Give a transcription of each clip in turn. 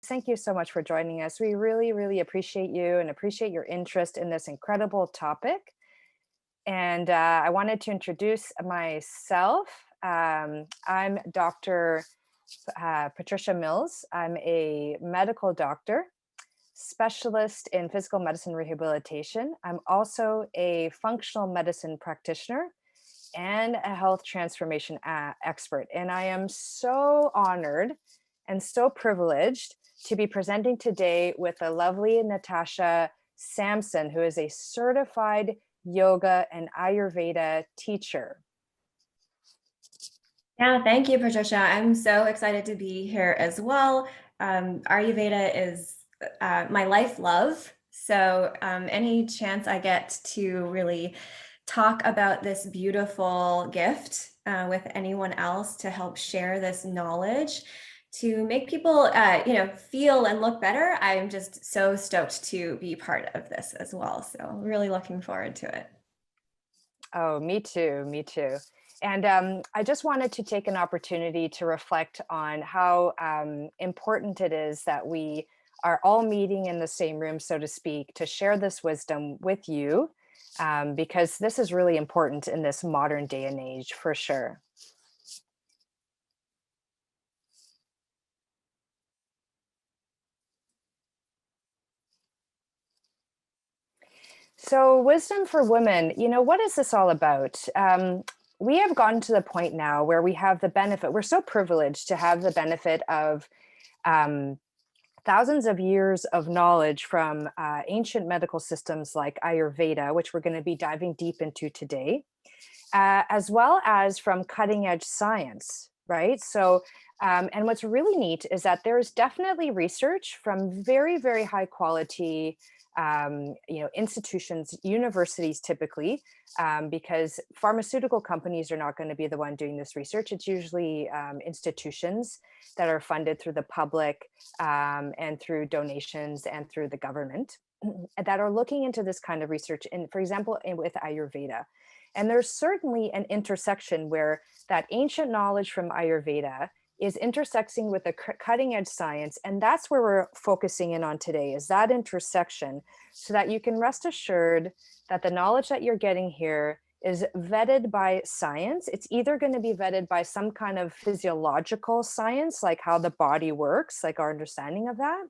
Thank you so much for joining us. We really, really appreciate you and appreciate your interest in this incredible topic. And I wanted to introduce myself. I'm Dr. Patricia Mills. I'm a medical doctor, specialist in physical medicine rehabilitation. I'm also a functional medicine practitioner and a health transformation expert. And I am so honored and so privileged to be presenting today with the lovely Natasha Samson, who is a certified yoga and Ayurveda teacher. Yeah, thank you, Patricia. I'm so excited to be here as well. Ayurveda is my life love. So any chance I get to really talk about this beautiful gift with anyone else to help share this knowledge to make people, feel and look better, I'm just so stoked to be part of this as well. So really looking forward to it. Oh, me too. Me too. And I just wanted to take an opportunity to reflect on how important it is that we are all meeting in the same room, so to speak, to share this wisdom with you, because this is really important in this modern day and age, for sure. So, wisdom for women, what is this all about? We have gotten to the point now where we have the benefit, we're so privileged to have the benefit of um, thousands of years of knowledge from ancient medical systems like Ayurveda, which we're going to be diving deep into today, as well as from cutting edge science, right? So, and what's really neat is that there's definitely research from very, very high quality institutions, universities typically, because pharmaceutical companies are not going to be the one doing this research. It's usually institutions that are funded through the public and through donations and through the government that are looking into this kind of research. And for example, with Ayurveda. And there's certainly an intersection where that ancient knowledge from Ayurveda is intersecting with the cutting edge science. And that's where we're focusing in on today, is that intersection, so that you can rest assured that the knowledge that you're getting here is vetted by science. It's either going to be vetted by some kind of physiological science, like how the body works, like our understanding of that,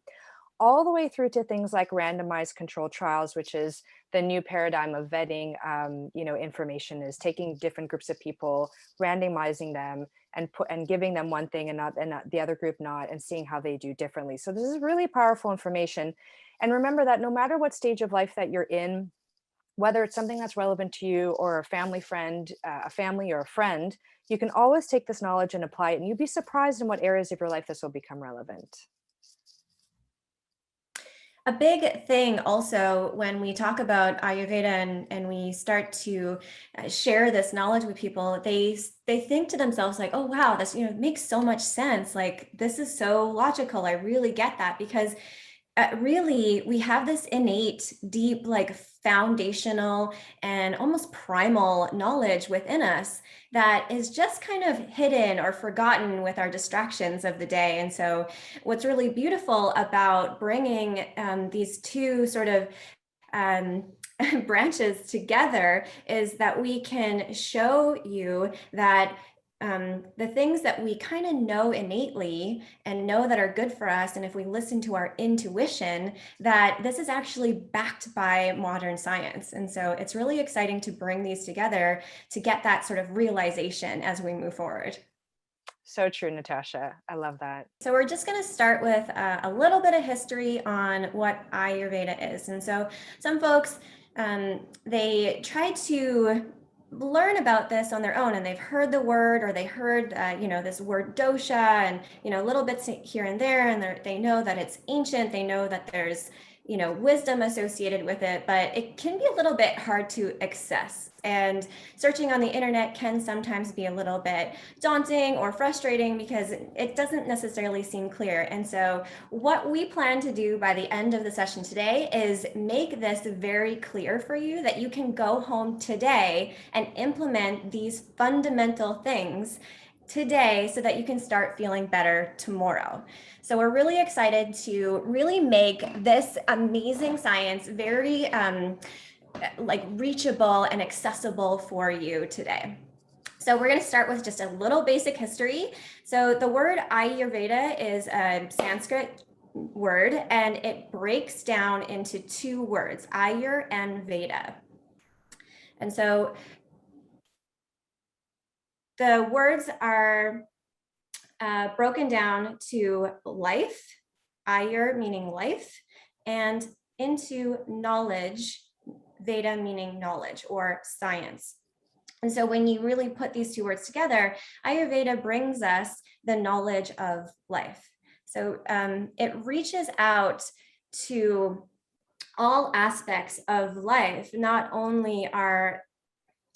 all the way through to things like randomized control trials, which is the new paradigm of vetting, information, is taking different groups of people, randomizing them, and giving them one thing and not the other group not, and seeing how they do differently. So this is really powerful information. And remember that no matter what stage of life that you're in, whether it's something that's relevant to you or a family friend, a family or a friend, you can always take this knowledge and apply it. And you'd be surprised in what areas of your life this will become relevant. A big thing also when we talk about Ayurveda and we start to share this knowledge with people, they think to themselves like, oh wow, this makes so much sense. Like this is so logical. I really get that because really, we have this innate, deep, like foundational and almost primal knowledge within us that is just kind of hidden or forgotten with our distractions of the day. And so, what's really beautiful about bringing these two sort of um, branches together is that we can show you that the things that we kind of know innately and know that are good for us, and if we listen to our intuition, that this is actually backed by modern science. And so it's really exciting to bring these together to get that sort of realization as we move forward. So true, Natasha. I love that. So we're just going to start with a little bit of history on what Ayurveda is. And so some folks, they try to learn about this on their own, and they've heard the word, or they heard this word dosha and little bits here and there, and they know that it's ancient, they know that there's wisdom associated with it, but it can be a little bit hard to access, and searching on the internet can sometimes be a little bit daunting or frustrating because it doesn't necessarily seem clear. And so what we plan to do by the end of the session today is make this very clear for you, that you can go home today and implement these fundamental things today so that you can start feeling better tomorrow. So we're really excited to really make this amazing science very like reachable and accessible for you today. So we're going to start with just a little basic history. So the word Ayurveda is a Sanskrit word, and it breaks down into two words, Ayur and Veda. And so the words are broken down to life, Ayur meaning life, and into knowledge, Veda meaning knowledge or science. And so when you really put these two words together, Ayurveda brings us the knowledge of life. So it reaches out to all aspects of life, not only our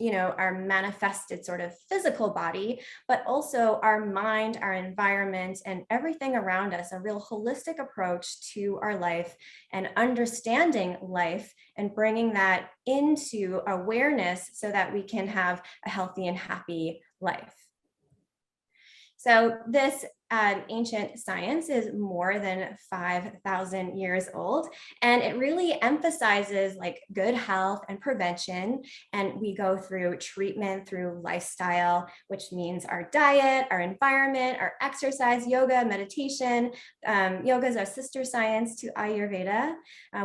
manifested sort of physical body, but also our mind, our environment, and everything around us, a real holistic approach to our life and understanding life and bringing that into awareness so that we can have a healthy and happy life. So this ancient science is more than 5,000 years old, and it really emphasizes like good health and prevention. And we go through treatment through lifestyle, which means our diet, our environment, our exercise, yoga, meditation. Yoga is our sister science to Ayurveda.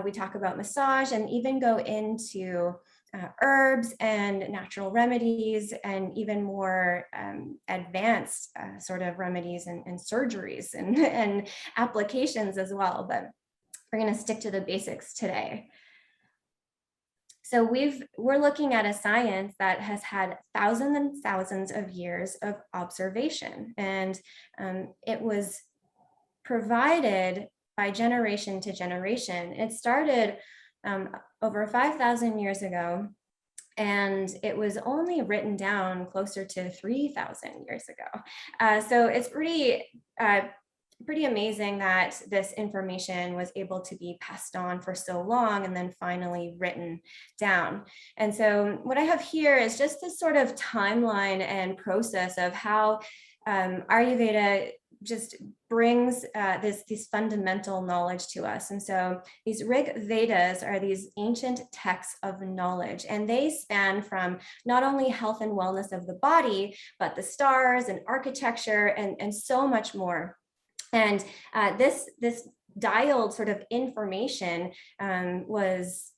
We talk about massage and even go into herbs and natural remedies and even more advanced sort of remedies and surgeries and applications as well. But we're going to stick to the basics today. So we're looking at a science that has had thousands and thousands of years of observation, and it was provided by generation to generation. It started over 5,000 years ago, and it was only written down closer to 3,000 years ago. So it's pretty amazing that this information was able to be passed on for so long and then finally written down. And so what I have here is just this sort of timeline and process of how Ayurveda just brings this fundamental knowledge to us. And so these Rig Vedas are these ancient texts of knowledge, and they span from not only health and wellness of the body, but the stars and architecture and so much more. And this dialed sort of information was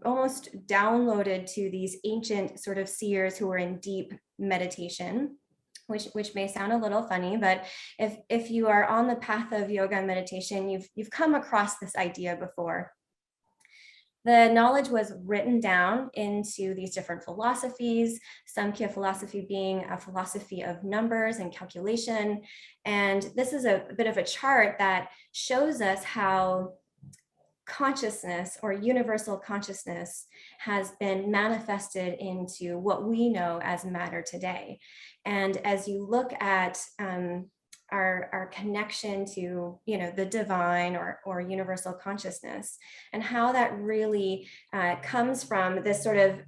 almost downloaded to these ancient sort of seers who were in deep meditation. Which may sound a little funny, but if you are on the path of yoga and meditation, you've come across this idea before. The knowledge was written down into these different philosophies, Samkhya philosophy being a philosophy of numbers and calculation. And this is a bit of a chart that shows us how consciousness or universal consciousness has been manifested into what we know as matter today. And as you look at our connection to the divine or universal consciousness and how that really comes from this sort of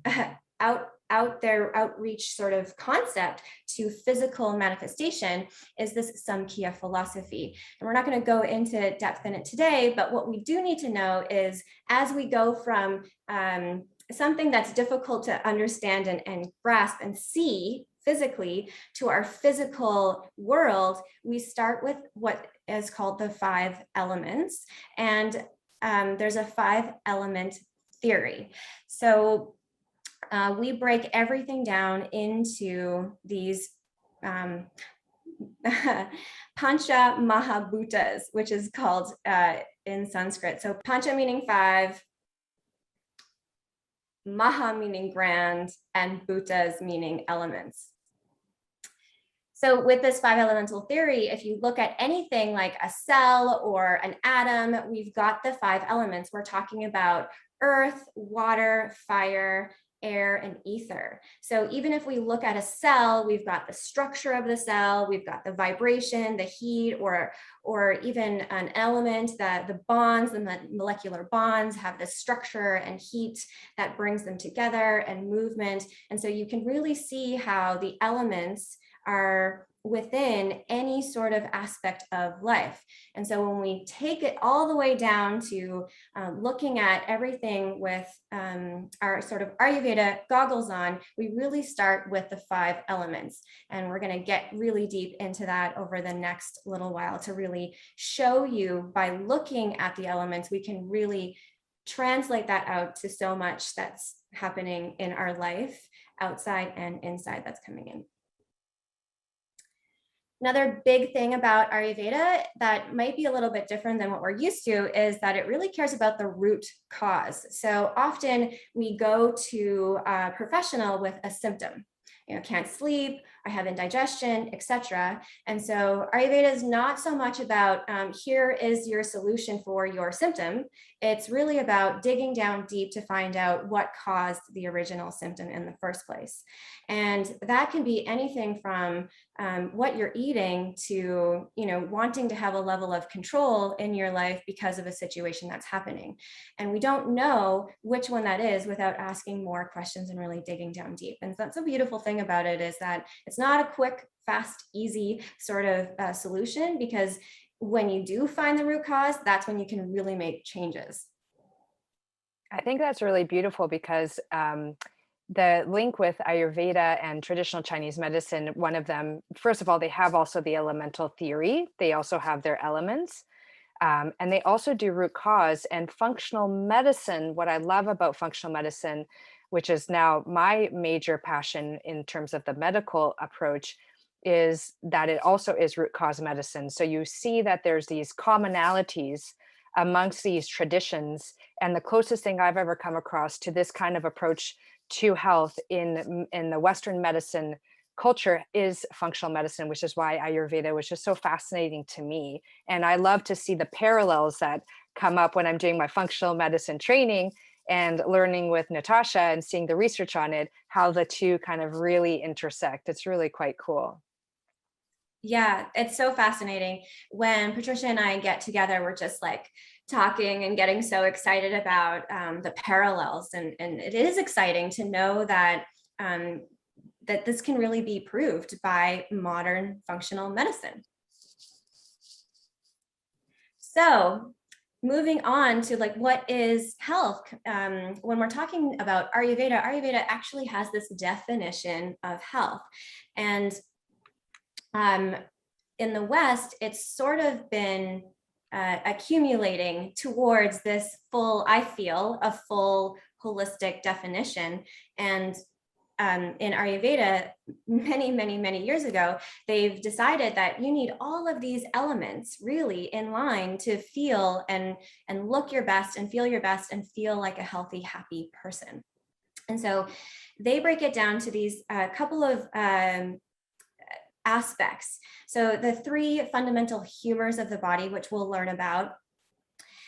outreach sort of concept to physical manifestation is this Samkhya philosophy. And we're not going to go into depth in it today, but what we do need to know is as we go from something that's difficult to understand and grasp and see physically to our physical world, we start with what is called the 5 elements. And there's a 5-element theory. So we break everything down into these Pancha Mahabhutas, which is called in Sanskrit. So Pancha meaning 5, Maha meaning grand, and Bhutas meaning elements. So with this 5-elemental theory, if you look at anything like a cell or an atom, we've got the 5 elements. We're talking about earth, water, fire, air, and ether. So even if we look at a cell, we've got the structure of the cell, we've got the vibration, the heat, or even an element that the bonds, the molecular bonds have the structure and heat that brings them together and movement. And so you can really see how the elements are within any sort of aspect of life. And so when we take it all the way down to looking at everything with our sort of Ayurveda goggles on, we really start with the 5 elements. And we're going to get really deep into that over the next little while to really show you, by looking at the elements, we can really translate that out to so much that's happening in our life, outside and inside, that's coming in. Another big thing about Ayurveda that might be a little bit different than what we're used to is that it really cares about the root cause. So often we go to a professional with a symptom. Can't sleep, I have indigestion, etc. And so Ayurveda is not so much about here is your solution for your symptom. It's really about digging down deep to find out what caused the original symptom in the first place. And that can be anything from what you're eating to, wanting to have a level of control in your life because of a situation that's happening. And we don't know which one that is without asking more questions and really digging down deep. And that's a beautiful thing about it, is that it's not a quick, fast, easy sort of solution, because when you do find the root cause, that's when you can really make changes. I think that's really beautiful because the link with Ayurveda and traditional Chinese medicine, one of them, first of all, they have also the elemental theory. They also have their elements. And they also do root cause and functional medicine. What I love about functional medicine, which is now my major passion in terms of the medical approach, is that it also is root cause medicine. So you see that there's these commonalities amongst these traditions. And the closest thing I've ever come across to this kind of approach to health in the Western medicine culture is functional medicine, which is why Ayurveda was just so fascinating to me. And I love to see the parallels that come up when I'm doing my functional medicine training and learning with Natasha and seeing the research on it, how the two kind of really intersect. It's really quite cool. Yeah, it's so fascinating. When Patricia and I get together, we're just like talking and getting so excited about the parallels. And it is exciting to know that that this can really be proved by modern functional medicine. So moving on to like, what is health? When we're talking about Ayurveda, Ayurveda actually has this definition of health. And in the West, it's sort of been accumulating towards this full, I feel, a full holistic definition. And in Ayurveda, many, many, many years ago, they've decided that you need all of these elements really in line to feel and look your best and feel like a healthy, happy person. And so they break it down to these couple of aspects. So the 3 fundamental humors of the body, which we'll learn about,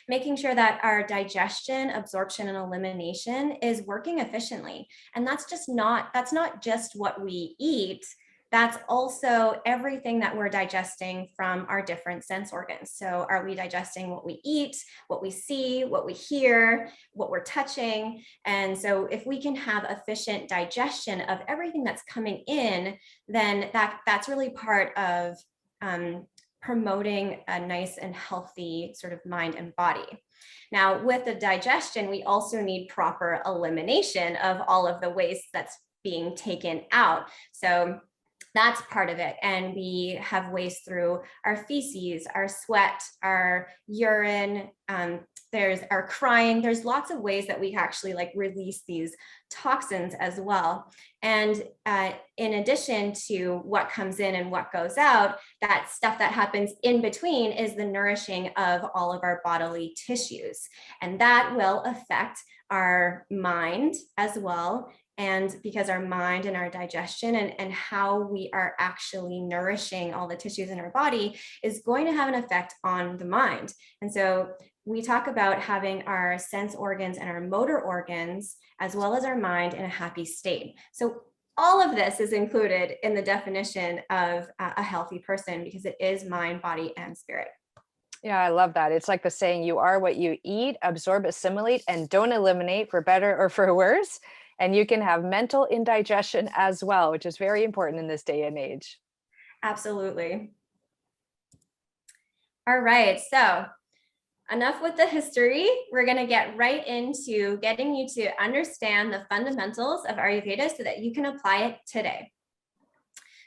making sure that our digestion, absorption, and elimination is working efficiently. And that's not just what we eat, that's also everything that we're digesting from our different sense organs. So are we digesting what we eat, what we see, what we hear, what we're touching? And so if we can have efficient digestion of everything that's coming in, then that's really part of promoting a nice and healthy sort of mind and body. Now, with the digestion, we also need proper elimination of all of the waste that's being taken out. So that's part of it. And we have waste through our feces, our sweat, our urine, there's our crying. There's lots of ways that we actually like release these toxins as well. And in addition to what comes in and what goes out, that stuff that happens in between is the nourishing of all of our bodily tissues. And that will affect our mind as well. And because our mind and our digestion and how we are actually nourishing all the tissues in our body is going to have an effect on the mind. And so we talk about having our sense organs and our motor organs, as well as our mind, in a happy state. So all of this is included in the definition of a healthy person, because it is mind, body, and spirit. Yeah, I love that. It's like the saying, you are what you eat, absorb, assimilate, and don't eliminate, for better or for worse. And you can have mental indigestion as well, which is very important in this day and age. Absolutely. All right, so enough with the history. We're going to get right into getting you to understand the fundamentals of Ayurveda so that you can apply it today.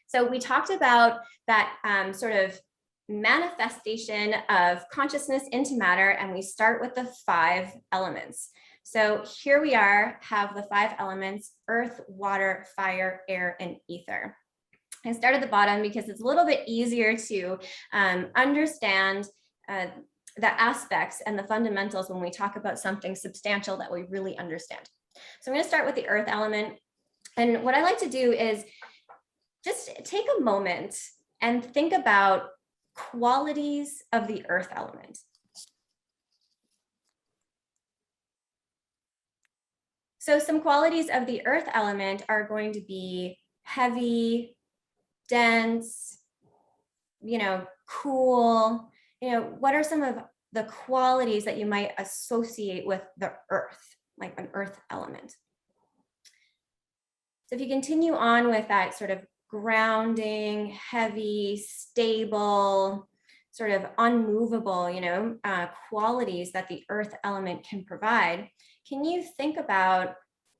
So we talked about that sort of manifestation of consciousness into matter, and we start with the 5 elements. So here we have the 5 elements: earth, water, fire, air, and ether. I start at the bottom because it's a little bit easier to understand the aspects and the fundamentals when we talk about something substantial that we really understand. So I'm going to start with the earth element. And what I like to do is just take a moment and think about qualities of the earth element. So some qualities of the earth element are going to be heavy, dense, cool. What are some of the qualities that you might associate with the earth, like an earth element? So if you continue on with that sort of grounding, heavy, stable, sort of unmovable, qualities that the earth element can provide, can you think about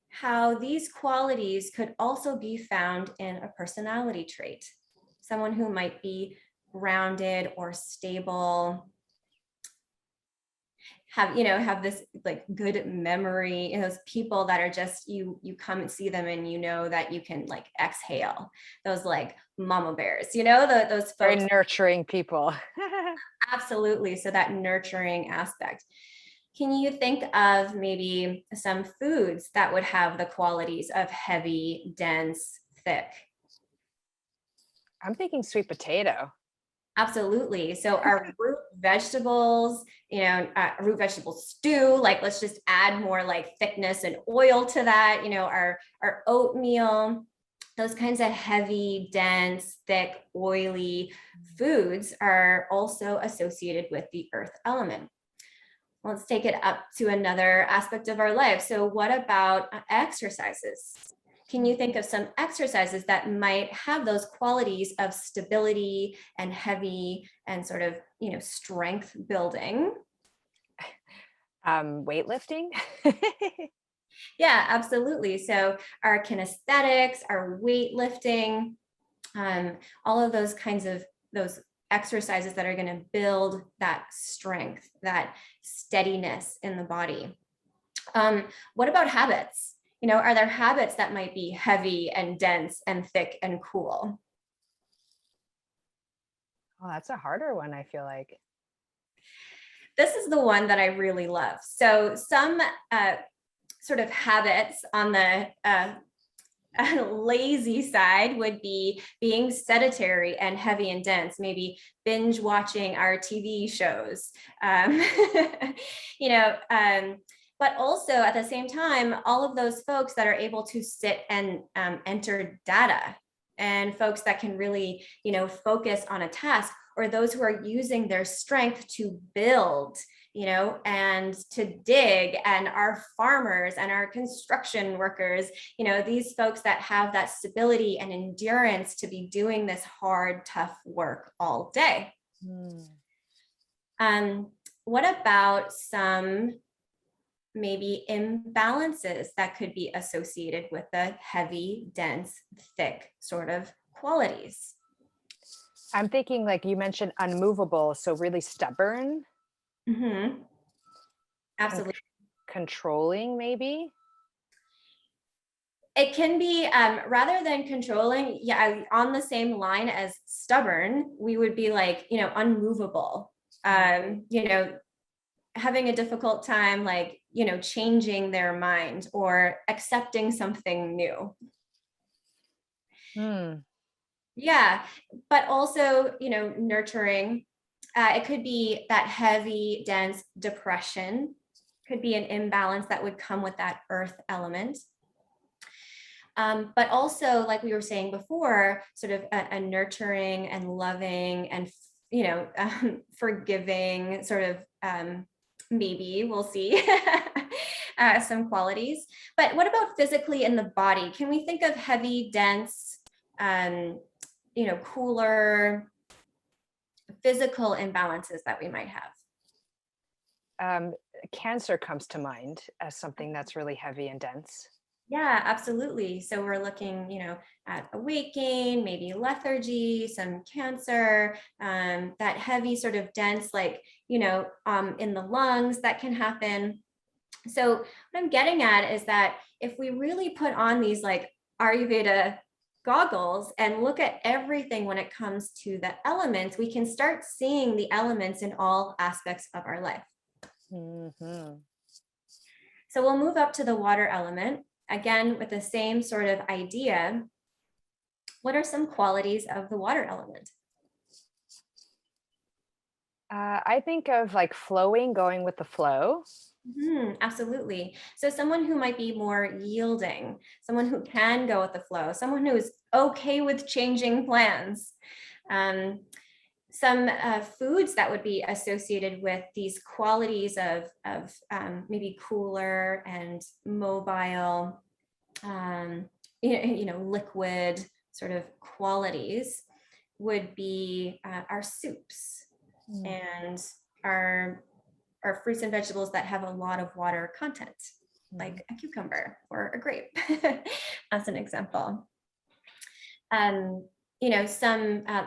how these qualities could also be found in a personality trait? Someone who might be grounded or stable, have this like good memory, those people that are just, you come and see them and that you can like exhale, those like mama bears, those folks. Very nurturing people. Absolutely. So that nurturing aspect. Can you think of maybe some foods that would have the qualities of heavy, dense, thick? I'm thinking sweet potato. Absolutely. So our root vegetables, root vegetable stew, like let's just add more like thickness and oil to that, our oatmeal, those kinds of heavy, dense, thick, oily foods are also associated with the earth element. Let's take it up to another aspect of our life. So what about exercises? Can you think of some exercises that might have those qualities of stability and heavy and sort of, strength building? Weightlifting. Yeah, absolutely. So our kinesthetics, our weightlifting, all of those kinds of those exercises that are going to build that strength, that steadiness in the body. What about habits? Are there habits that might be heavy and dense and thick and cool? Oh, that's a harder one, I feel like. This is the one that I really love. So some sort of habits on the lazy side would be being sedentary and heavy and dense, maybe binge watching our TV shows, but also at the same time, all of those folks that are able to sit and enter data, and folks that can really, focus on a task, or those who are using their strength to build, and to dig, and our farmers and our construction workers, these folks that have that stability and endurance to be doing this hard, tough work all day. What about some maybe imbalances that could be associated with the heavy, dense, thick sort of qualities? I'm thinking, like you mentioned, unmovable, so really stubborn. Mm-hmm. Absolutely. Controlling, maybe. It can be, rather than controlling, on the same line as stubborn, we would be like, unmovable, having a difficult time, like, changing their mind or accepting something new. Yeah, but also, nurturing. It could be that heavy, dense depression, could be an imbalance that would come with that earth element. But also, like we were saying before, sort of a nurturing and loving and, forgiving sort of, maybe we'll see some qualities. But what about physically in the body? Can we think of heavy, dense, cooler physical imbalances that we might have? Um, Cancer comes to mind as something that's really heavy and dense. Yeah, absolutely. So we're looking, at a weight gain, maybe lethargy, some cancer, that heavy sort of dense, like, in the lungs that can happen. So what I'm getting at is that if we really put on these like Ayurveda goggles and look at everything when it comes to the elements, we can start seeing the elements in all aspects of our life. Mhm. So we'll move up to the water element, again, with the same sort of idea. What are some qualities of the water element? I think of like flowing, going with the flow. Absolutely. So someone who might be more yielding, someone who can go with the flow, someone who is okay with changing plans. Um, some foods that would be associated with these qualities of maybe cooler and mobile, liquid sort of qualities would be our soups Mm. and our fruits and vegetables that have a lot of water content, Mhm. like a cucumber or a grape, as an example. Some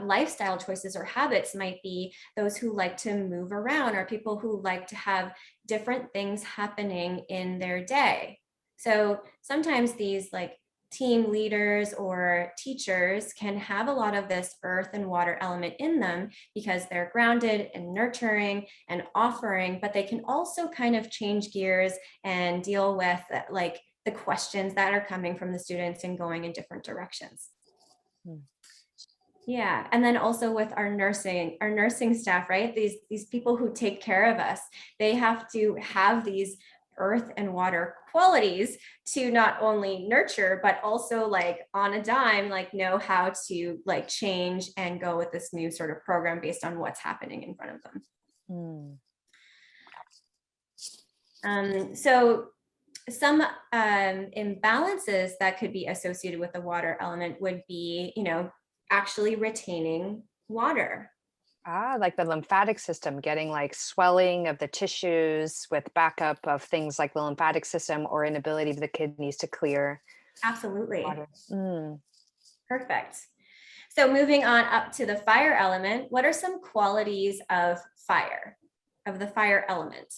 lifestyle choices or habits might be those who like to move around or people who like to have different things happening in their day. So sometimes these like team leaders or teachers can have a lot of this earth and water element in them because they're grounded and nurturing and offering, but they can also kind of change gears and deal with like the questions that are coming from the students and going in different directions. Mm. Yeah, and then also with our nursing staff, right? These people who take care of us, they have to have these earth and water qualities to not only nurture, but also like on a dime, like know how to like change and go with this new sort of program based on what's happening in front of them. So some imbalances that could be associated with the water element would be, actually retaining water. Like the lymphatic system, getting like swelling of the tissues with backup of things like the lymphatic system or inability of the kidneys to clear Absolutely. water. Mm. Perfect. So moving on up to the fire element, what are some qualities of fire, of the fire element?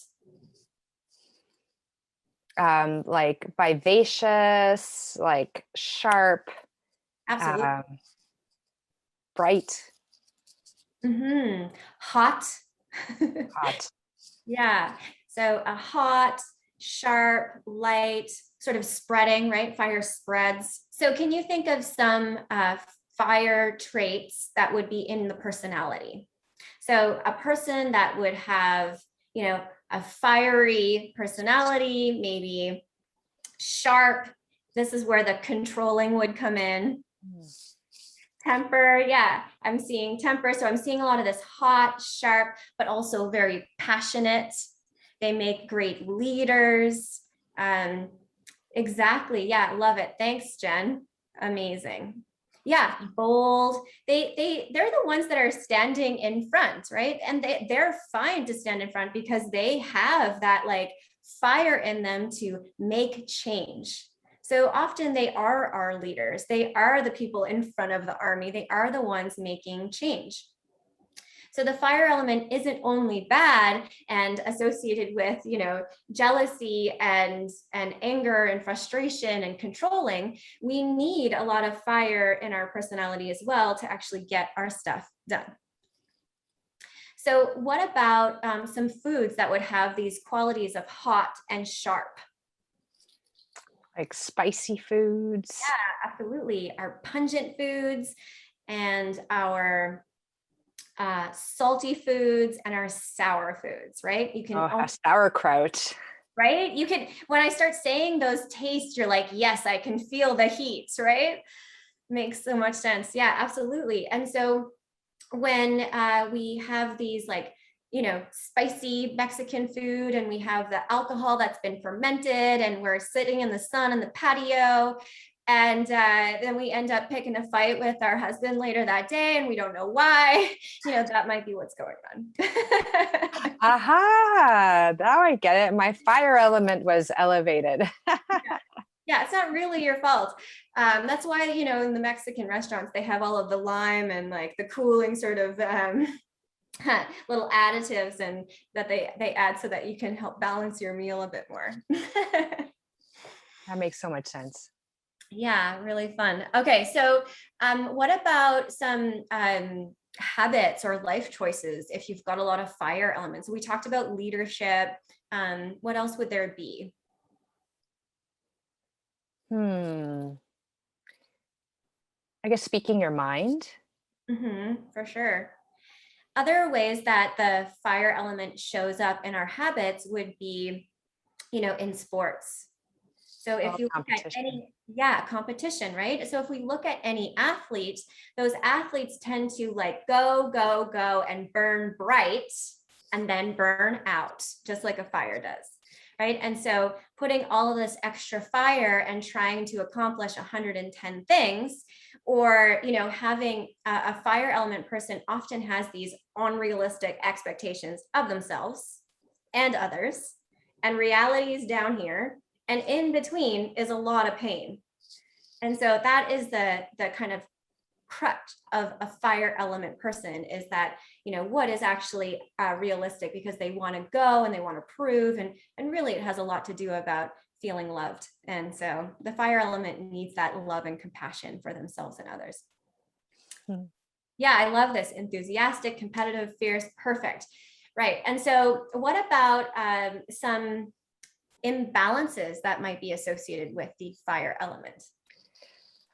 Like vivacious, like sharp, Absolutely. um, bright, Hot. hot. Yeah. So a hot, sharp, light, sort of spreading, right? Fire spreads. So can you think of some fire traits that would be in the personality? So a person that would have, a fiery personality, maybe sharp. This is where the controlling would come in. Temper, yeah, I'm seeing temper. So I'm seeing a lot of this hot, sharp, but also very passionate. They make great leaders. Exactly. Yeah, love it. Thanks, Jen. Amazing. Yeah, bold. They're the ones that are standing in front, right? And they're fine to stand in front because they have that like fire in them to make change. So often they are our leaders. They are the people in front of the army. They are the ones making change. So the fire element isn't only bad and associated with, jealousy and anger and frustration and controlling. We need a lot of fire in our personality as well to actually get our stuff done. So what about some foods that would have these qualities of hot and sharp? Like spicy foods. Yeah, absolutely. Our pungent foods and our salty foods and our sour foods, right? You can Oh, a sauerkraut. right? You can, when I start saying those tastes, you're like, yes, I can feel the heat, right? Makes so much sense. Yeah, absolutely. And so when we have these like, spicy Mexican food and we have the alcohol that's been fermented and we're sitting in the sun in the patio, And then we end up picking a fight with our husband later that day and we don't know why. That might be what's going on. Aha, now I get it. My fire element was elevated. Yeah, it's not really your fault. That's why, in the Mexican restaurants, they have all of the lime and like the cooling sort of little additives and that they add so that you can help balance your meal a bit more. That makes so much sense. Yeah, really fun. Okay, so what about some habits or life choices if you've got a lot of fire elements? We talked about leadership. What else would there be? I guess speaking your mind. For sure. Other ways that the fire element shows up in our habits would be, in sports. So if you look at any, competition, right? So if we look at any athlete, those athletes tend to like go, go, go and burn bright and then burn out, just like a fire does, right? And so putting all of this extra fire and trying to accomplish 110 things, or having a fire element person often has these unrealistic expectations of themselves and others, and reality is down here, and in between is a lot of pain. And so that is the kind of crutch of a fire element person, is that what is actually realistic, because they want to go and they want to prove, and really it has a lot to do about feeling loved. And so the fire element needs that love and compassion for themselves and others. Yeah, I love this. Enthusiastic, competitive, fierce, perfect. Right. And so what about some imbalances that might be associated with the fire element?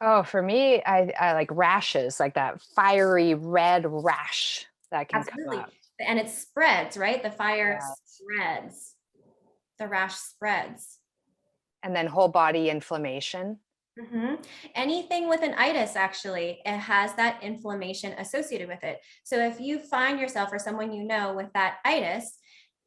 Oh, for me, I like rashes, like that fiery red rash that can come Absolutely. up. And it spreads, right? The fire Yes. spreads, the rash spreads. And then whole body inflammation. Anything with an itis, actually, it has that inflammation associated with it. So if you find yourself or someone with that itis,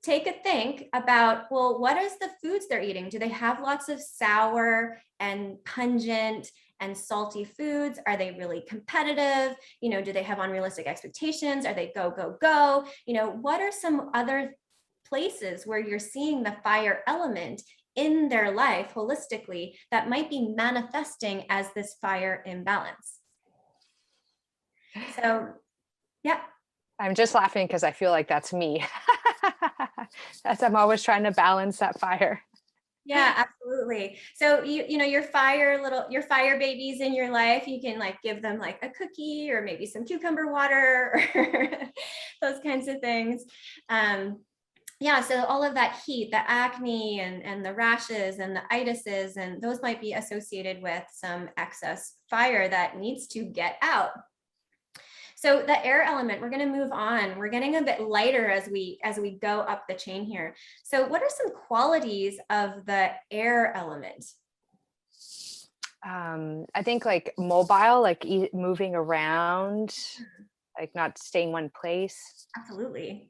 take a think about, well, what is the foods they're eating? Do they have lots of sour and pungent and salty foods? Are they really competitive? Do they have unrealistic expectations? Are they go, go, go? What are some other places where you're seeing the fire element in their life holistically that might be manifesting as this fire imbalance? So, yeah. I'm just laughing because I feel like that's me. I'm always trying to balance that fire. Yeah, absolutely. So your fire babies in your life, you can like give them like a cookie or maybe some cucumber water or those kinds of things. Yeah, so all of that heat, the acne and the rashes and the itises, and those might be associated with some excess fire that needs to get out. So the air element, we're going to move on. We're getting a bit lighter as we go up the chain here. So what are some qualities of the air element? I think like mobile, like moving around, like not staying one place. Absolutely.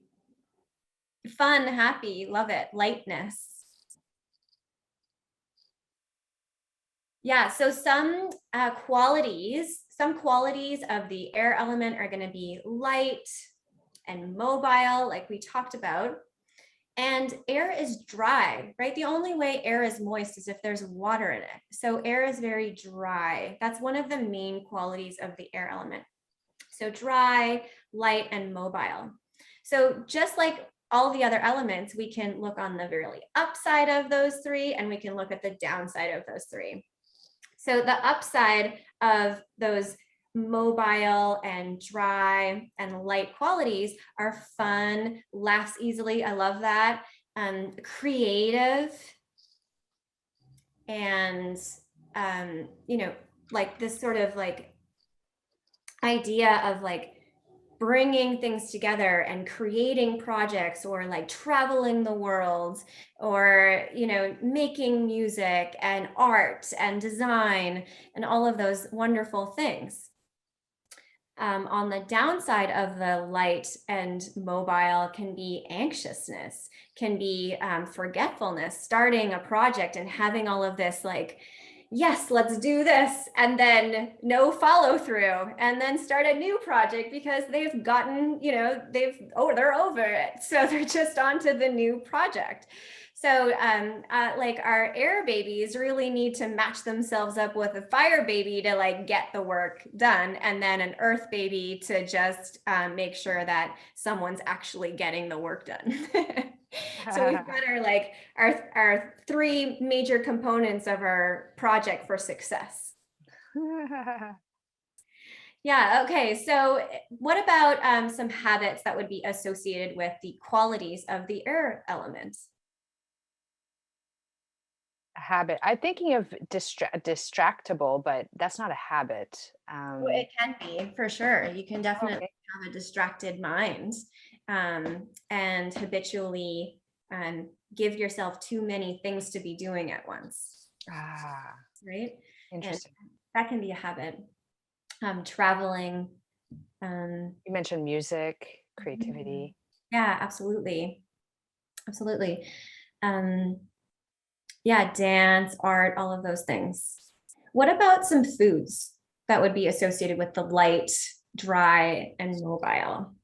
Fun, happy, love it. Lightness. Yeah, so some qualities of the air element are going to be light and mobile, like we talked about. And air is dry, right? The only way air is moist is if there's water in it. So air is very dry. That's one of the main qualities of the air element. So dry, light, and mobile. So just like all the other elements, we can look on the really upside of those three, and we can look at the downside of those three. So the upside of those mobile and dry and light qualities are fun, laughs easily. I love that. Creative, and like this sort of like idea of like bringing things together and creating projects, or like traveling the world, or making music and art and design and all of those wonderful things. On the downside of the light and mobile can be anxiousness, can be forgetfulness, starting a project and having all of this like yes, let's do this, and then no follow through, and then start a new project because they've gotten, they're over it. So they're just on to the new project. So like our air babies really need to match themselves up with a fire baby to like get the work done, and then an earth baby to just make sure that someone's actually getting the work done. So we've got our three major components of our project for success. Yeah. Okay. So what about some habits that would be associated with the qualities of the air element? A habit. I'm thinking of distractible, but that's not a habit. Well, it can be for sure. You can definitely Okay. have a distracted mind, and habitually give yourself too many things to be doing at once, Ah, right? And interesting. that can be a habit. Traveling. You mentioned music, Mhm. creativity. Yeah, absolutely. Absolutely. Um, yeah, dance, art, all of those things. What about some foods that would be associated with the light, dry, and mobile?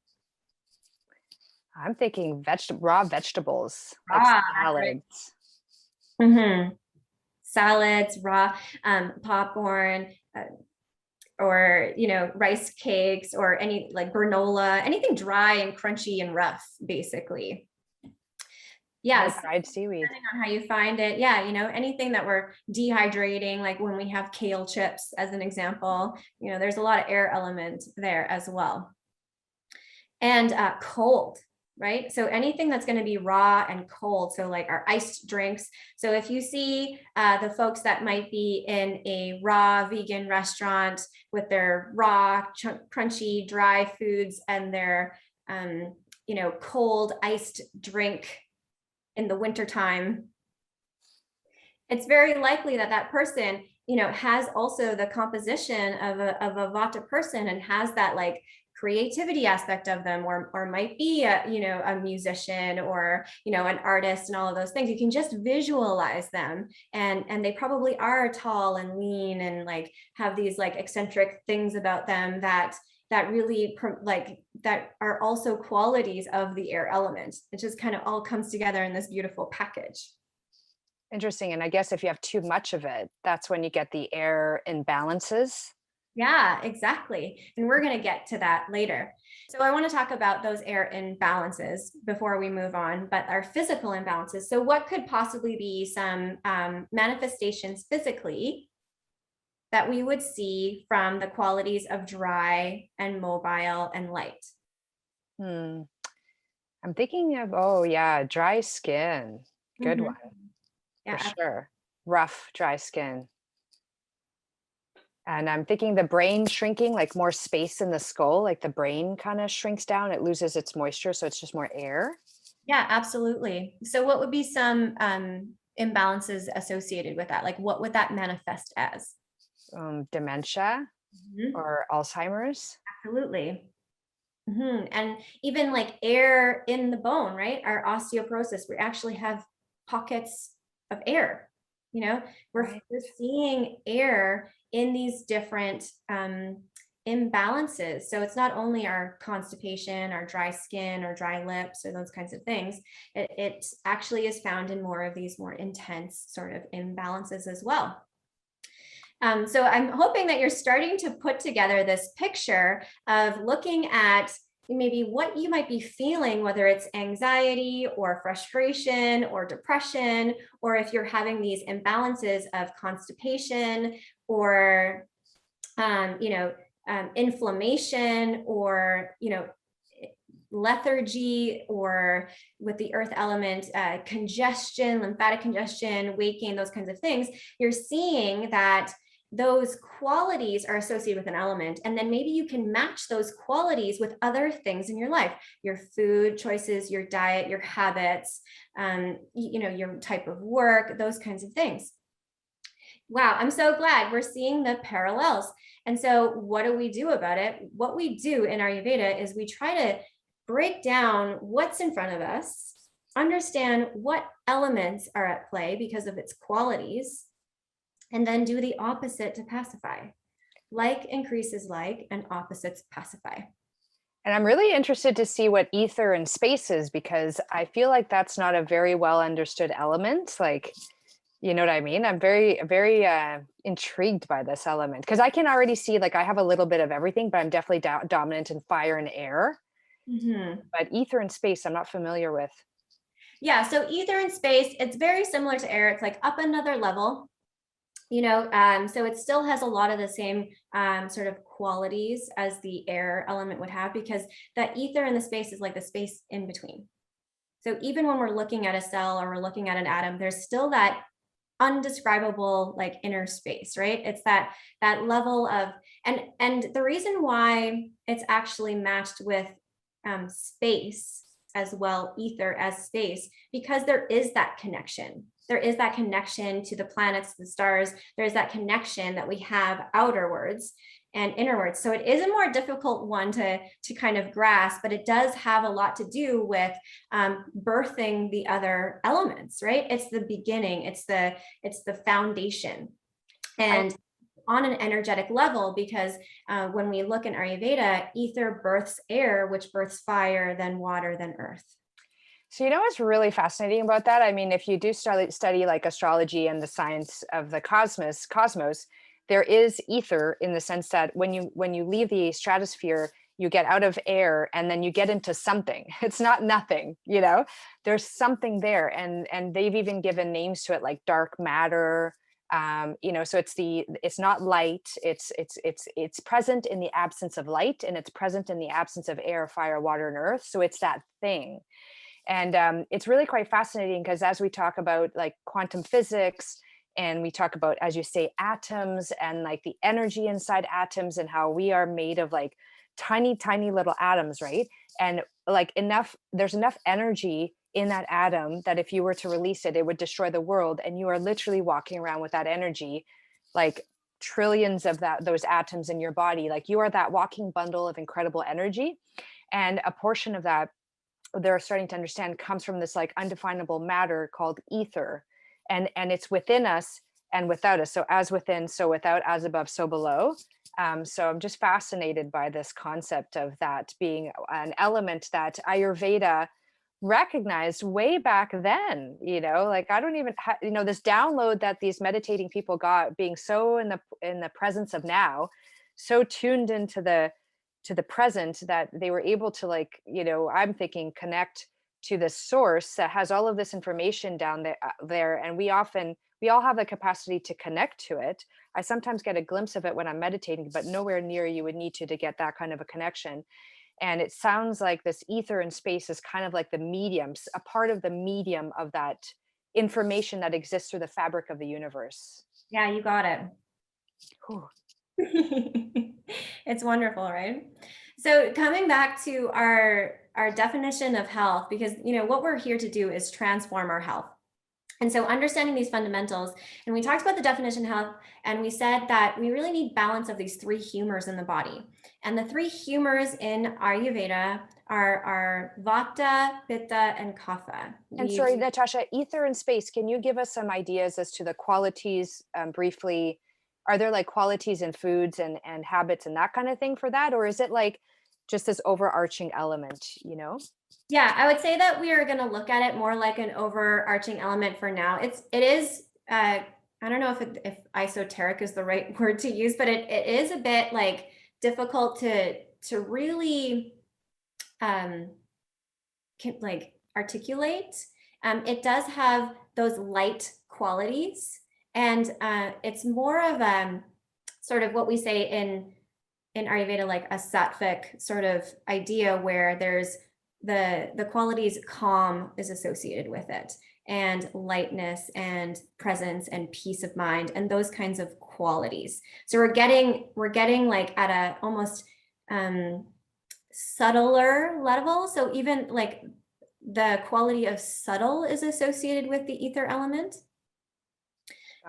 I'm thinking raw vegetables, like Ah, that's right. salads. Mm-hmm. Salads, raw, popcorn, or rice cakes, or any like granola, anything dry and crunchy and rough, basically. Or Yes, dried seaweed. depending on how you find it. Yeah, anything that we're dehydrating, like when we have kale chips as an example, there's a lot of air element there as well. And cold, right? So anything that's going to be raw and cold, so like our iced drinks. So if you see the folks that might be in a raw vegan restaurant with their raw, crunchy, dry foods and their cold iced drink in the wintertime, it's very likely that that person has also the composition of a vata person and has that like creativity aspect of them, or might be a musician, or an artist, and all of those things. You can just visualize them, and they probably are tall and lean and like have these like eccentric things about them that really like that are also qualities of the air element. It just kind of all comes together in this beautiful package. Interesting. And I guess if you have too much of it, that's when you get the air imbalances. Yeah, exactly. And we're going to get to that later. So I want to talk about those air imbalances before we move on, but our physical imbalances. So what could possibly be some manifestations physically that we would see from the qualities of dry and mobile and light? Hmm. I'm thinking of, oh yeah, dry skin. Good Mhm. one for Yeah, sure. Rough, dry skin. And I'm thinking the brain shrinking, like more space in the skull, like the brain kind of shrinks down, it loses its moisture, so it's just more air. yeah, absolutely. So what would be some imbalances associated with that? Like what would that manifest as? Dementia Mhm. or Alzheimer's. Absolutely. And even like air in the bone, right? Our osteoporosis, we actually have pockets of air. You know, Right. we're seeing air in these different imbalances. So it's not only our constipation, our dry skin, or dry lips, or those kinds of things. It actually is found in more of these more intense sort of imbalances as well. So I'm hoping that you're starting to put together this picture of looking at maybe what you might be feeling, whether it's anxiety or frustration or depression, or if you're having these imbalances of constipation or inflammation, or lethargy, or with the earth element, congestion, lymphatic congestion, weight gain, those kinds of things. You're seeing that those qualities are associated with an element, and then maybe you can match those qualities with other things in your life, your food choices, your diet, your habits, your type of work, those kinds of things. Wow, I'm so glad we're seeing the parallels. And so what do we do about it? What we do in Ayurveda is we try to break down what's in front of us, understand what elements are at play because of its qualities, and then do the opposite to pacify. Like increases like, and opposites pacify. And I'm really interested to see what ether and space is, because I feel like that's not a very well understood element. Like, you know what I mean? I'm very intrigued by this element, because I can already see, like, I have a little bit of everything, but I'm definitely dominant in fire and air. Mm-hmm. But ether and space, I'm not familiar with. Yeah, so ether and space, it's very similar to air. It's like up another level, so it still has a lot of the same sort of qualities as the air element would have, because that ether and the space is like the space in between. So even when we're looking at a cell or we're looking at an atom, there's still that undescribable like inner space, right? It's that level of, and the reason why it's actually matched with space as well, ether as space, because there is that connection. There is that connection to the planets, the stars. There's that connection that we have outerwards and innerwards. So it is a more difficult one to kind of grasp, but it does have a lot to do with birthing the other elements, right? It's the beginning, it's the foundation. And on an energetic level, because when we look in Ayurveda, ether births air, which births fire, then water, then earth. So, you know what's really fascinating about that? I mean, if you do study like astrology and the science of the cosmos, there is ether, in the sense that when you leave the stratosphere, you get out of air and then you get into something. It's not nothing, you know. There's something there, and they've even given names to it, like dark matter. You know, so it's not light. It's present in the absence of light, and it's present in the absence of air, fire, water, and earth. So it's that thing. And it's really quite fascinating, because as we talk about like quantum physics, and we talk about, as you say, atoms, and like the energy inside atoms, and how we are made of like tiny, tiny little atoms, right? And like there's enough energy in that atom that if you were to release it, it would destroy the world. And you are literally walking around with that energy, like trillions of those atoms in your body. Like, you are that walking bundle of incredible energy. And a portion of that, they're starting to understand, comes from this like undefinable matter called ether, and it's within us and without us. So as within, so without; as above, so below. So I'm just fascinated by this concept of that being an element that Ayurveda recognized way back then. You know, like, I don't even this download that these meditating people got, being so in the presence of now, so tuned into the present, that they were able to, like, I'm thinking, connect to the source that has all of this information down there. And we all have the capacity to connect to it. I sometimes get a glimpse of it when I'm meditating, but nowhere near you would need to get that kind of a connection. And it sounds like this ether and space is kind of like the mediums, a part of the medium of that information that exists through the fabric of the universe. Yeah, you got it. Whew. It's wonderful, right? So coming back to our definition of health, because what we're here to do is transform our health. And so understanding these fundamentals, and we talked about the definition of health, and we said that we really need balance of these three humors in the body. And the three humors in Ayurveda are Vata, Pitta, and Kapha. And sorry, Natasha, ether and space, can you give us some ideas as to the qualities, briefly? Are there like qualities in foods and habits and that kind of thing for that? Or is it like just this overarching element, Yeah, I would say that we are going to look at it more like an overarching element for now. It is, I don't know if esoteric is the right word to use, but it is a bit like difficult to really like articulate. It does have those light qualities, and it's more of sort of what we say in Ayurveda, like a sattvic sort of idea, where there's the qualities calm is associated with it, and lightness and presence and peace of mind, and those kinds of qualities. So we're getting like at a almost subtler level. So even like the quality of subtle is associated with the ether element.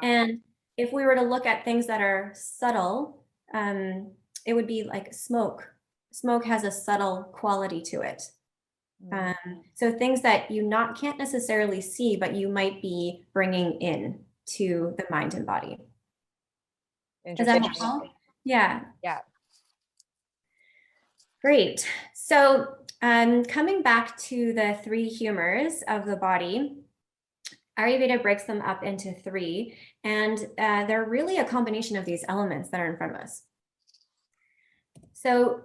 And if we were to look at things that are subtle, it would be like smoke. Smoke has a subtle quality to it. So things that you can't necessarily see, but you might be bringing in to the mind and body. Is that Interesting. helpful? Yeah. Yeah. Great. So coming back to the three humors of the body, Ayurveda breaks them up into three, and they're really a combination of these elements that are in front of us. So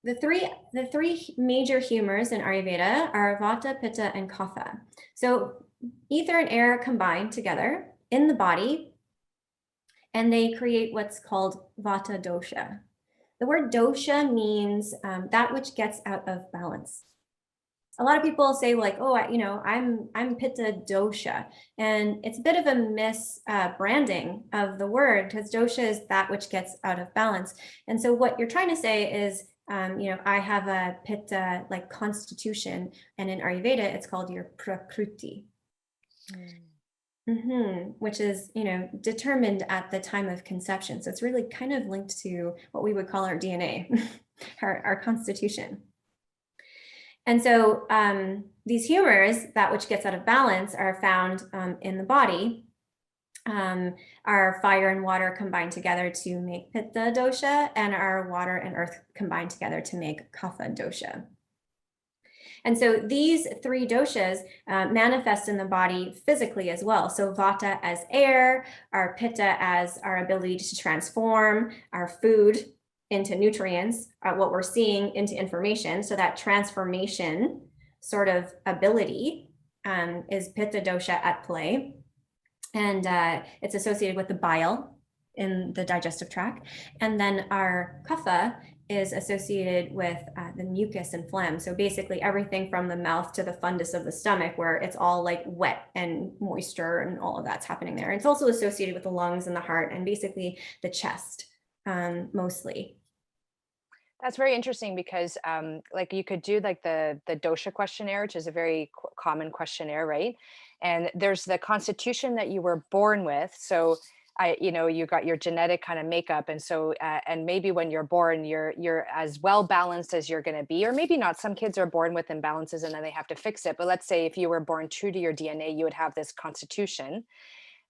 the three major humors in Ayurveda are Vata, Pitta, and Kapha. So ether and air combine together in the body, and they create what's called Vata dosha. The word dosha means that which gets out of balance. A lot of people say like, oh, I'm Pitta dosha, and it's a bit of a misbranding of the word, because dosha is that which gets out of balance. And so what you're trying to say is, I have a Pitta like constitution, and in Ayurveda it's called your prakriti. Which is, determined at the time of conception. So it's really kind of linked to what we would call our DNA, our constitution. And so these humors, that which gets out of balance, are found in the body. Our fire and water combine together to make Pitta dosha, and our water and earth combine together to make Kapha dosha. And so these three doshas manifest in the body physically as well. So Vata as air, our Pitta as our ability to transform our food into nutrients, what we're seeing into information. So that transformation sort of ability is Pitta dosha at play. And it's associated with the bile in the digestive tract. And then our Kapha is associated with the mucus and phlegm. So basically everything from the mouth to the fundus of the stomach, where it's all like wet and moisture and all of that's happening there. It's also associated with the lungs and the heart and basically the chest mostly. That's very interesting because like you could do like the dosha questionnaire, which is a very common questionnaire, right? And there's the constitution that you were born with. So you got your genetic kind of makeup, and so and maybe when you're born, you're as well balanced as you're going to be, or maybe not. Some kids are born with imbalances and then they have to fix it. But let's say if you were born true to your DNA, you would have this constitution,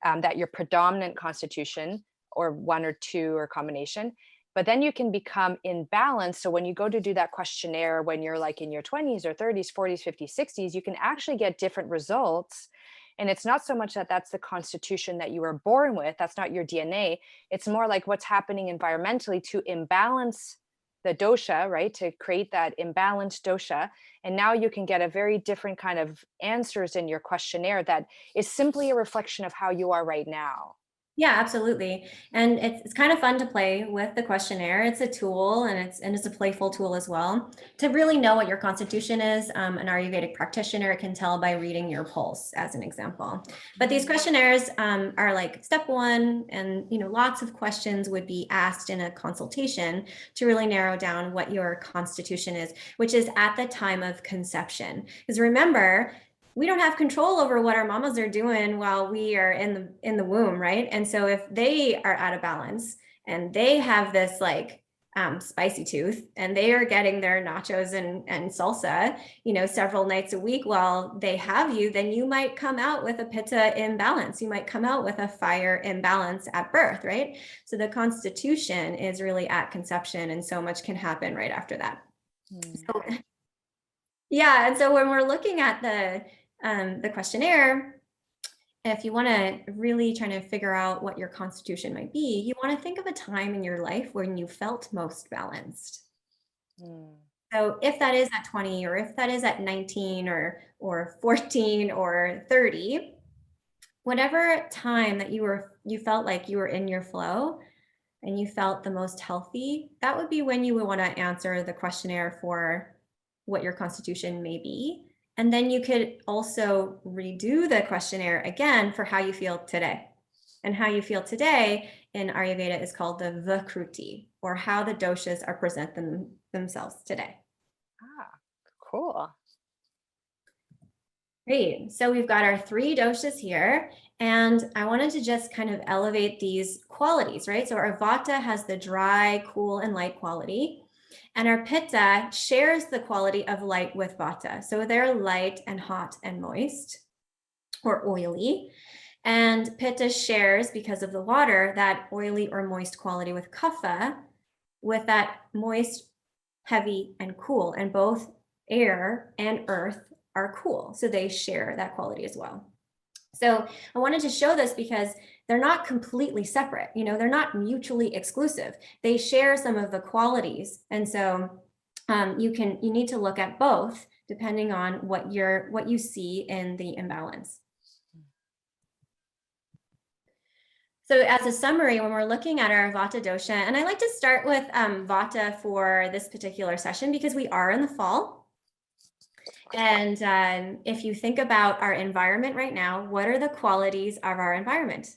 that your predominant constitution, or one or two or combination. But then you can become imbalanced. So when you go to do that questionnaire, when you're like in your 20s or 30s, 40s, 50s, 60s, you can actually get different results. And it's not so much that that's the constitution that you were born with, that's not your DNA. It's more like what's happening environmentally to imbalance the dosha, right? To create that imbalanced dosha. And now you can get a very different kind of answers in your questionnaire that is simply a reflection of how you are right now. Yeah, absolutely. And it's kind of fun to play with the questionnaire. It's a tool, and it's a playful tool as well. To really know what your constitution is, an Ayurvedic practitioner can tell by reading your pulse, as an example. But these questionnaires are like step one, and lots of questions would be asked in a consultation to really narrow down what your constitution is, which is at the time of conception. Because remember, we don't have control over what our mamas are doing while we are in the womb, right? And so if they are out of balance and they have this like spicy tooth, and they are getting their nachos and salsa, several nights a week while they have you, then you might come out with a pitta imbalance. You might come out with a fire imbalance at birth, right? So the constitution is really at conception, and so much can happen right after that. So, yeah, and so when we're looking at the questionnaire, if you want to really try to figure out what your constitution might be, you want to think of a time in your life when you felt most balanced. So if that is at 20, or if that is at 19 or 14 or 30, whatever time that you felt like you were in your flow and you felt the most healthy, that would be when you would want to answer the questionnaire for what your constitution may be. And then you could also redo the questionnaire again for how you feel today. And how you feel today in Ayurveda is called the Vikruti, or how the doshas are themselves today. Ah, cool. Great. So we've got our three doshas here, and I wanted to just kind of elevate these qualities, right? So our Vata has the dry, cool, and light quality. And our Pitta shares the quality of light with Vata. So they're light and hot and moist, or oily. And Pitta shares, because of the water, that oily or moist quality with Kapha, with that moist, heavy, and cool. And both air and earth are cool. So they share that quality as well. So I wanted to show this because they're not completely separate. They're not mutually exclusive. They share some of the qualities. And so you need to look at both depending on what you see in the imbalance. So as a summary, when we're looking at our Vata dosha, and I like to start with Vata for this particular session because we are in the fall. And if you think about our environment right now, what are the qualities of our environment?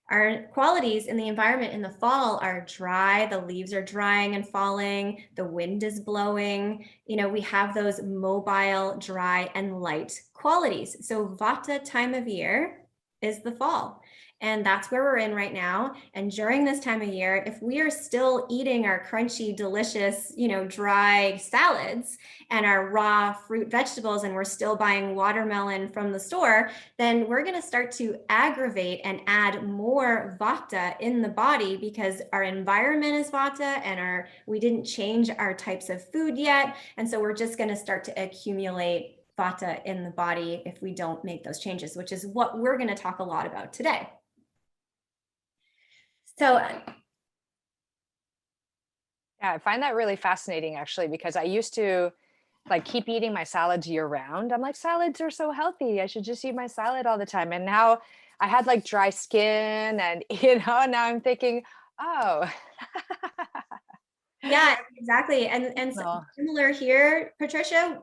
Our qualities in the environment in the fall are dry, the leaves are drying and falling, the wind is blowing. We have those mobile, dry, and light qualities. So Vata time of year is the fall. And that's where we're in right now. And during this time of year, if we are still eating our crunchy, delicious, dry salads and our raw fruit vegetables, and we're still buying watermelon from the store, then we're going to start to aggravate and add more Vata in the body because our environment is Vata and we didn't change our types of food yet. And so we're just going to start to accumulate Vata in the body if we don't make those changes, which is what we're going to talk a lot about today. So yeah, I find that really fascinating actually, because I used to keep eating my salads year round. I'm like, salads are so healthy. I should just eat my salad all the time. And now I had dry skin and, now I'm thinking, oh, yeah, exactly. And no. similar here, Patricia,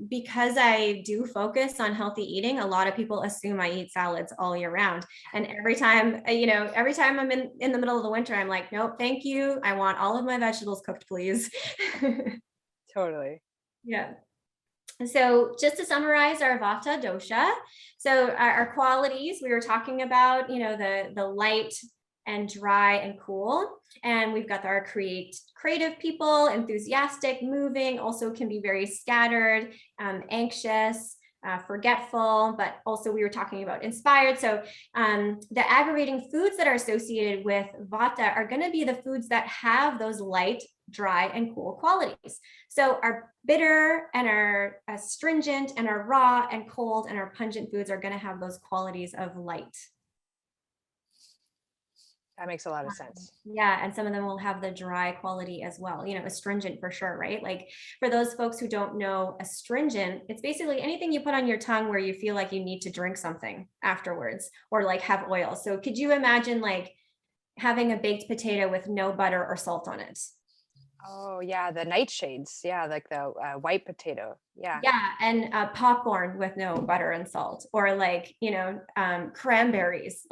because I do focus on healthy eating, a lot of people assume I eat salads all year round. And every time, every time I'm in the middle of the winter, I'm like, nope, thank you. I want all of my vegetables cooked, please. Totally. Yeah. So just to summarize our Vata dosha, so our qualities, we were talking about, the light and dry and cool. And we've got our creative people, enthusiastic, moving, also can be very scattered, anxious, forgetful, but also we were talking about inspired. So the aggravating foods that are associated with Vata are going to be the foods that have those light, dry, and cool qualities. So our bitter and our astringent and our raw and cold and our pungent foods are going to have those qualities of light. That makes a lot of sense. Yeah, and some of them will have the dry quality as well, astringent for sure, right? Like for those folks who don't know astringent, it's basically anything you put on your tongue where you feel like you need to drink something afterwards or have oil. So could you imagine having a baked potato with no butter or salt on it? Oh yeah, the nightshades. Yeah, the white potato. Yeah. Yeah, and popcorn with no butter and salt, or cranberries.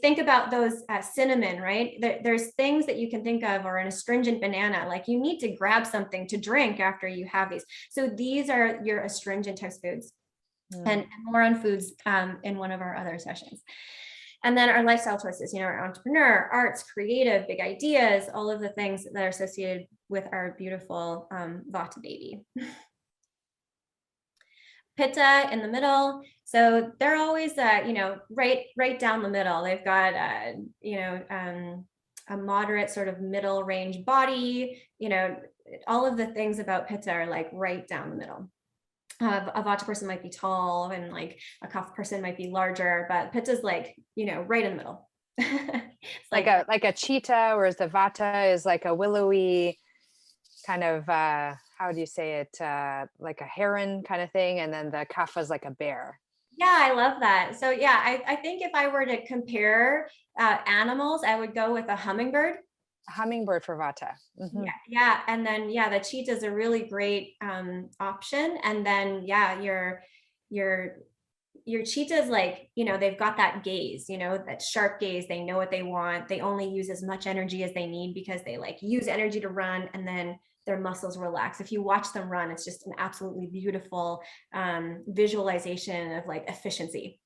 Think about those cinnamon, right? There's things that you can think of, or an astringent banana. You need to grab something to drink after you have these. So these are your astringent types foods, and more on foods in one of our other sessions. And then our lifestyle choices, our entrepreneur, arts, creative, big ideas, all of the things that are associated with our beautiful Vata baby. Pitta in the middle. So they're always, right down the middle. They've got, a moderate sort of middle range body. All of the things about Pitta are right down the middle. A Vata person might be tall and a Kapha person might be larger, but Pitta's right in the middle. It's like a cheetah, whereas the Vata is like a willowy kind of how do you say it, like a heron kind of thing, and then the Kapha is like a bear. Yeah, I love that. So yeah, I think if I were to compare animals, I would go with a hummingbird. A hummingbird for Vata. Mm-hmm. Yeah, and then the cheetah is a really great option. And then your cheetahs, they've got that gaze, that sharp gaze. They know what they want. They only use as much energy as they need because they use energy to run, and then their muscles relax. If you watch them run, it's just an absolutely beautiful visualization of efficiency.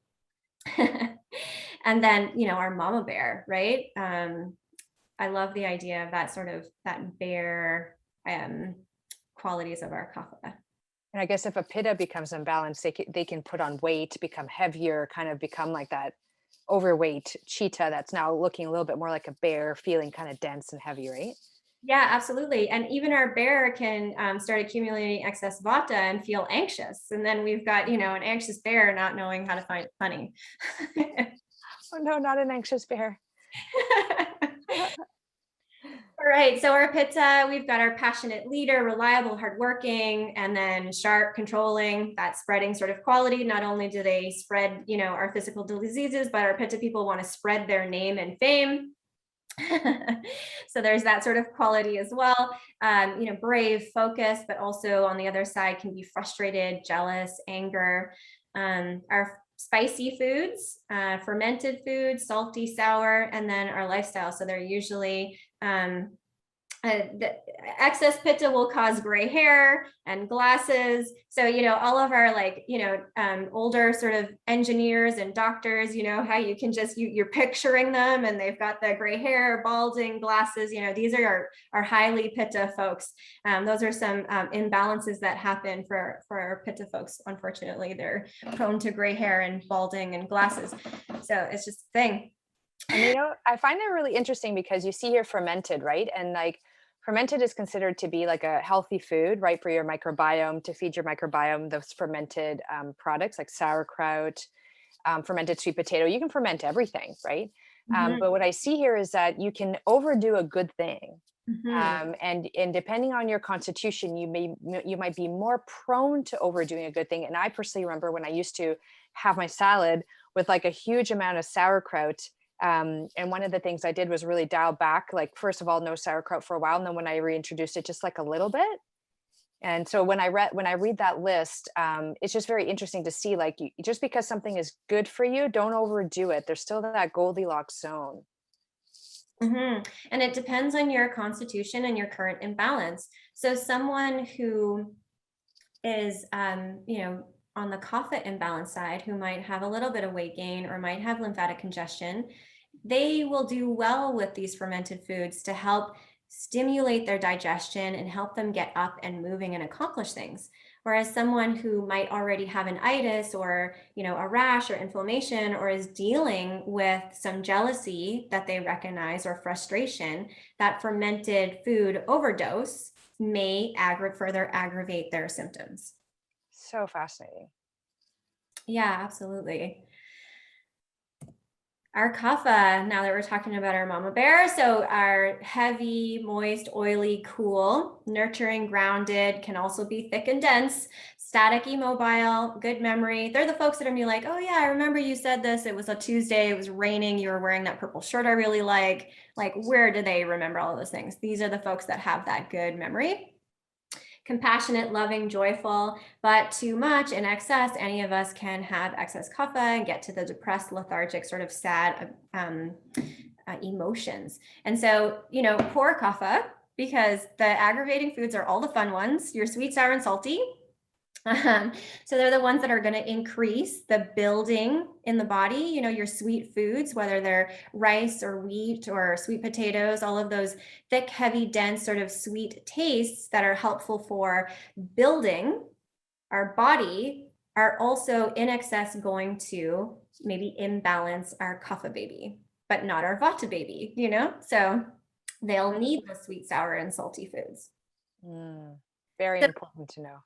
And then, our mama bear, right? I love the idea of that bear qualities of our Kapha. And I guess if a pitta becomes imbalanced, they can put on weight, become heavier, kind of become like that overweight cheetah that's now looking a little bit more like a bear, feeling kind of dense and heavy, right? Yeah, absolutely. And even our bear can start accumulating excess vata and feel anxious. And then we've got, an anxious bear not knowing how to find it funny. Oh no, not an anxious bear. All right, so our pitta, we've got our passionate leader, reliable, hardworking, and then sharp, controlling, that spreading sort of quality. Not only do they spread, our physical diseases, but our pitta people want to spread their name and fame. So there's that sort of quality as well. Brave, focused, but also on the other side can be frustrated, jealous, anger. Our spicy foods, fermented foods, salty, sour, and then our lifestyle. So they're usually the excess pitta will cause gray hair and glasses. So, all of our older sort of engineers and doctors, how you can just, you're picturing them and they've got the gray hair, balding, glasses, these are our highly pitta folks. Those are some imbalances that happen for our pitta folks. Unfortunately, they're prone to gray hair and balding and glasses. So it's just a thing. And I find it really interesting because you see here fermented, right? And like fermented is considered to be like a healthy food, right? For your microbiome, to feed your microbiome, those fermented products like sauerkraut, fermented sweet potato. You can ferment everything, right? But what I see here is that you can overdo a good thing. And depending on your constitution, you might be more prone to overdoing a good thing. And I personally remember when I used to have my salad with like a huge amount of sauerkraut. And one of the things I did was really dial back, like, first of all, no sauerkraut for a while. And then when I reintroduced it, just like a little bit. And so when I read that list, it's just very interesting to see, like, just because something is good for you, don't overdo it. There's still that Goldilocks zone. And it depends on your constitution and your current imbalance. So someone who is, on the kapha imbalance side, who might have a little bit of weight gain or might have lymphatic congestion, they will do well with these fermented foods to help stimulate their digestion and help them get up and moving and accomplish things. Whereas someone who might already have an itis or, a rash or inflammation, or is dealing with some jealousy that they recognize or frustration, that fermented food overdose may further aggravate their symptoms. So fascinating. Yeah, absolutely. Our kapha, now that we're talking about our mama bear, so our heavy, moist, oily, cool, nurturing, grounded, can also be thick and dense, static, immobile, good memory. They're the folks that are gonna be like, oh yeah, I remember you said this, it was a Tuesday, it was raining, you were wearing that purple shirt I really like where do they remember all of those things? These are the folks that have that good memory. Compassionate, loving, joyful, but too much in excess, any of us can have excess kapha and get to the depressed, lethargic, sort of sad emotions. And so, poor kapha, because the aggravating foods are all the fun ones, your sweet, sour, and salty. So they're the ones that are going to increase the building in the body, your sweet foods, whether they're rice or wheat or sweet potatoes, all of those thick, heavy, dense sort of sweet tastes that are helpful for building our body are also in excess going to maybe imbalance our kapha baby, but not our vata baby, so they'll need the sweet, sour, and salty foods. Very important to know.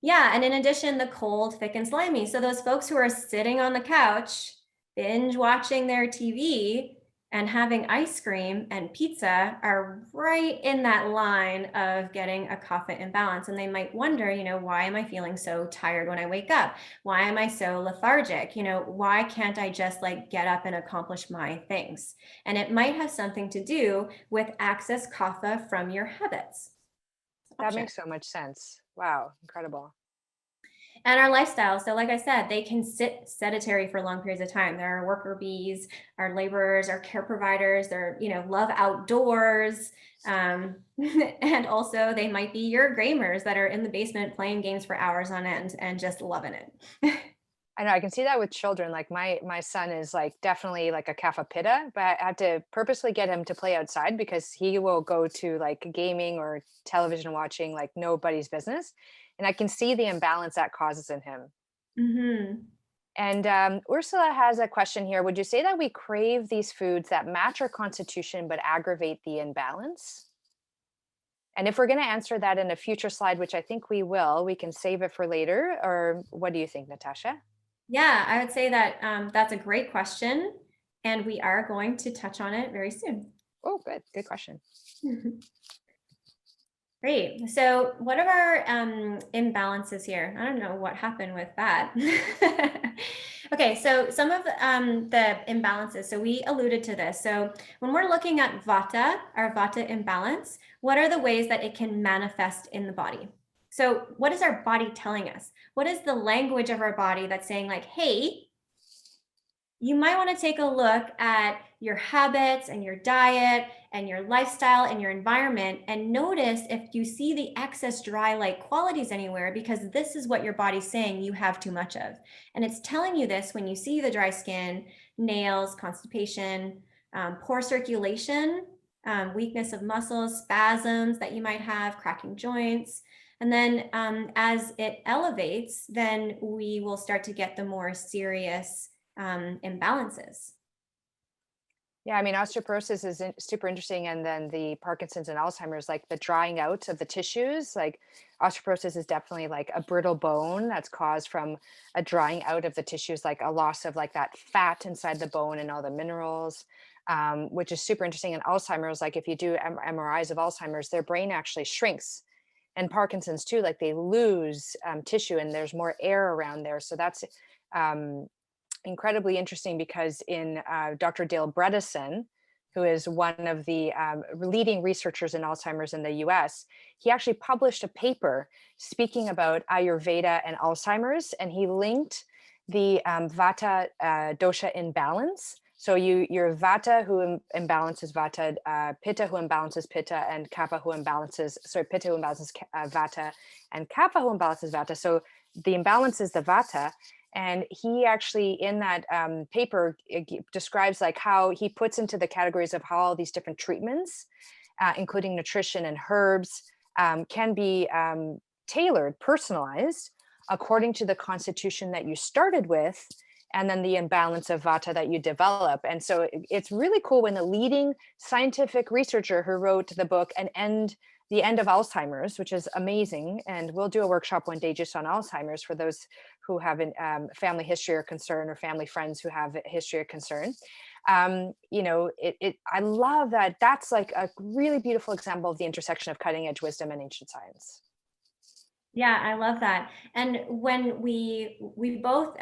Yeah, and in addition, the cold, thick, and slimy. So those folks who are sitting on the couch, binge watching their TV and having ice cream and pizza are right in that line of getting a kapha imbalance. And they might wonder, why am I feeling so tired when I wake up? Why am I so lethargic? Why can't I just get up and accomplish my things? And it might have something to do with excess kapha from your habits. That makes so much sense. Wow, incredible. And our lifestyle. So like I said, they can sit sedentary for long periods of time. There are worker bees, our laborers, our care providers, they're, love outdoors. And also they might be your gamers that are in the basement playing games for hours on end and just loving it. I know I can see that with children. Like my son is like definitely like a kapha pitta, but I have to purposely get him to play outside because he will go to like gaming or television watching like nobody's business. And I can see the imbalance that causes in him. Hmm. And Ursula has a question here. Would you say that we crave these foods that match our constitution but aggravate the imbalance? And if we're going to answer that in a future slide, which I think we will, we can save it for later. Or what do you think, Natasha? Yeah, I would say that that's a great question, and we are going to touch on it very soon. Oh, good. Good question. Great. So, what are our imbalances here? I don't know what happened with that. Okay, so some of the imbalances. So, we alluded to this. So, when we're looking at vata, our vata imbalance, what are the ways that it can manifest in the body? So, what is our body telling us? What is the language of our body that's saying, like, hey, you might want to take a look at your habits and your diet and your lifestyle and your environment and notice if you see the excess dry like qualities anywhere, because this is what your body's saying you have too much of. And it's telling you this when you see the dry skin, nails, constipation, poor circulation, weakness of muscles, spasms that you might have, cracking joints. And then as it elevates, then we will start to get the more serious imbalances. Yeah, I mean, osteoporosis is super interesting. And then the Parkinson's and Alzheimer's, like the drying out of the tissues, like osteoporosis is definitely like a brittle bone that's caused from a drying out of the tissues, like a loss of like that fat inside the bone and all the minerals, which is super interesting. And Alzheimer's, like if you do MRIs of Alzheimer's, their brain actually shrinks. And Parkinson's too, like they lose tissue and there's more air around there. So that's um, incredibly interesting because in Dr. Dale Bredesen, who is one of the leading researchers in Alzheimer's in the US, he actually published a paper speaking about Ayurveda and Alzheimer's, and he linked the Vata dosha imbalance. So your Vata who imbalances Vata, Pitta who imbalances Pitta, and Kapha who imbalances, Pitta who imbalances Vata, and Kapha who imbalances Vata. So the imbalance is the Vata. And he actually, in that paper, describes like how he puts into the categories of how all these different treatments, including nutrition and herbs, can be tailored, personalized according to the constitution that you started with, and then the imbalance of vata that you develop. And so it's really cool when the leading scientific researcher who wrote the book The End of Alzheimer's, which is amazing. And we'll do a workshop one day just on Alzheimer's for those who have a family history or concern, or family friends who have a history or concern. I love that. That's like a really beautiful example of the intersection of cutting edge wisdom and ancient science. Yeah, I love that. And when we both,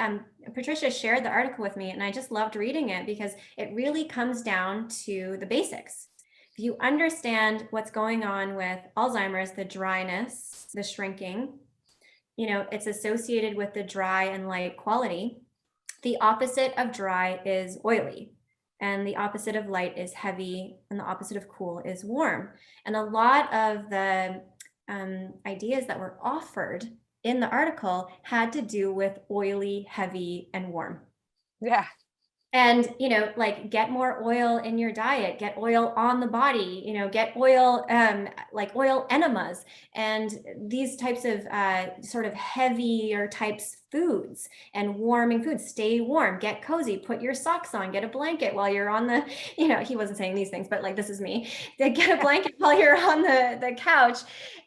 Patricia shared the article with me, and I just loved reading it because it really comes down to the basics. If you understand what's going on with Alzheimer's, the dryness, the shrinking, it's associated with the dry and light quality. The opposite of dry is oily, and the opposite of light is heavy, and the opposite of cool is warm. And a lot of the ideas that were offered in the article had to do with oily, heavy, and warm. Yeah. And, like get more oil in your diet, get oil on the body, get oil, like oil enemas and these types of sort of heavier types foods and warming foods. Stay warm, get cozy, put your socks on, get a blanket while you're on the, he wasn't saying these things, but like, this is me. Get a blanket while you're on the couch,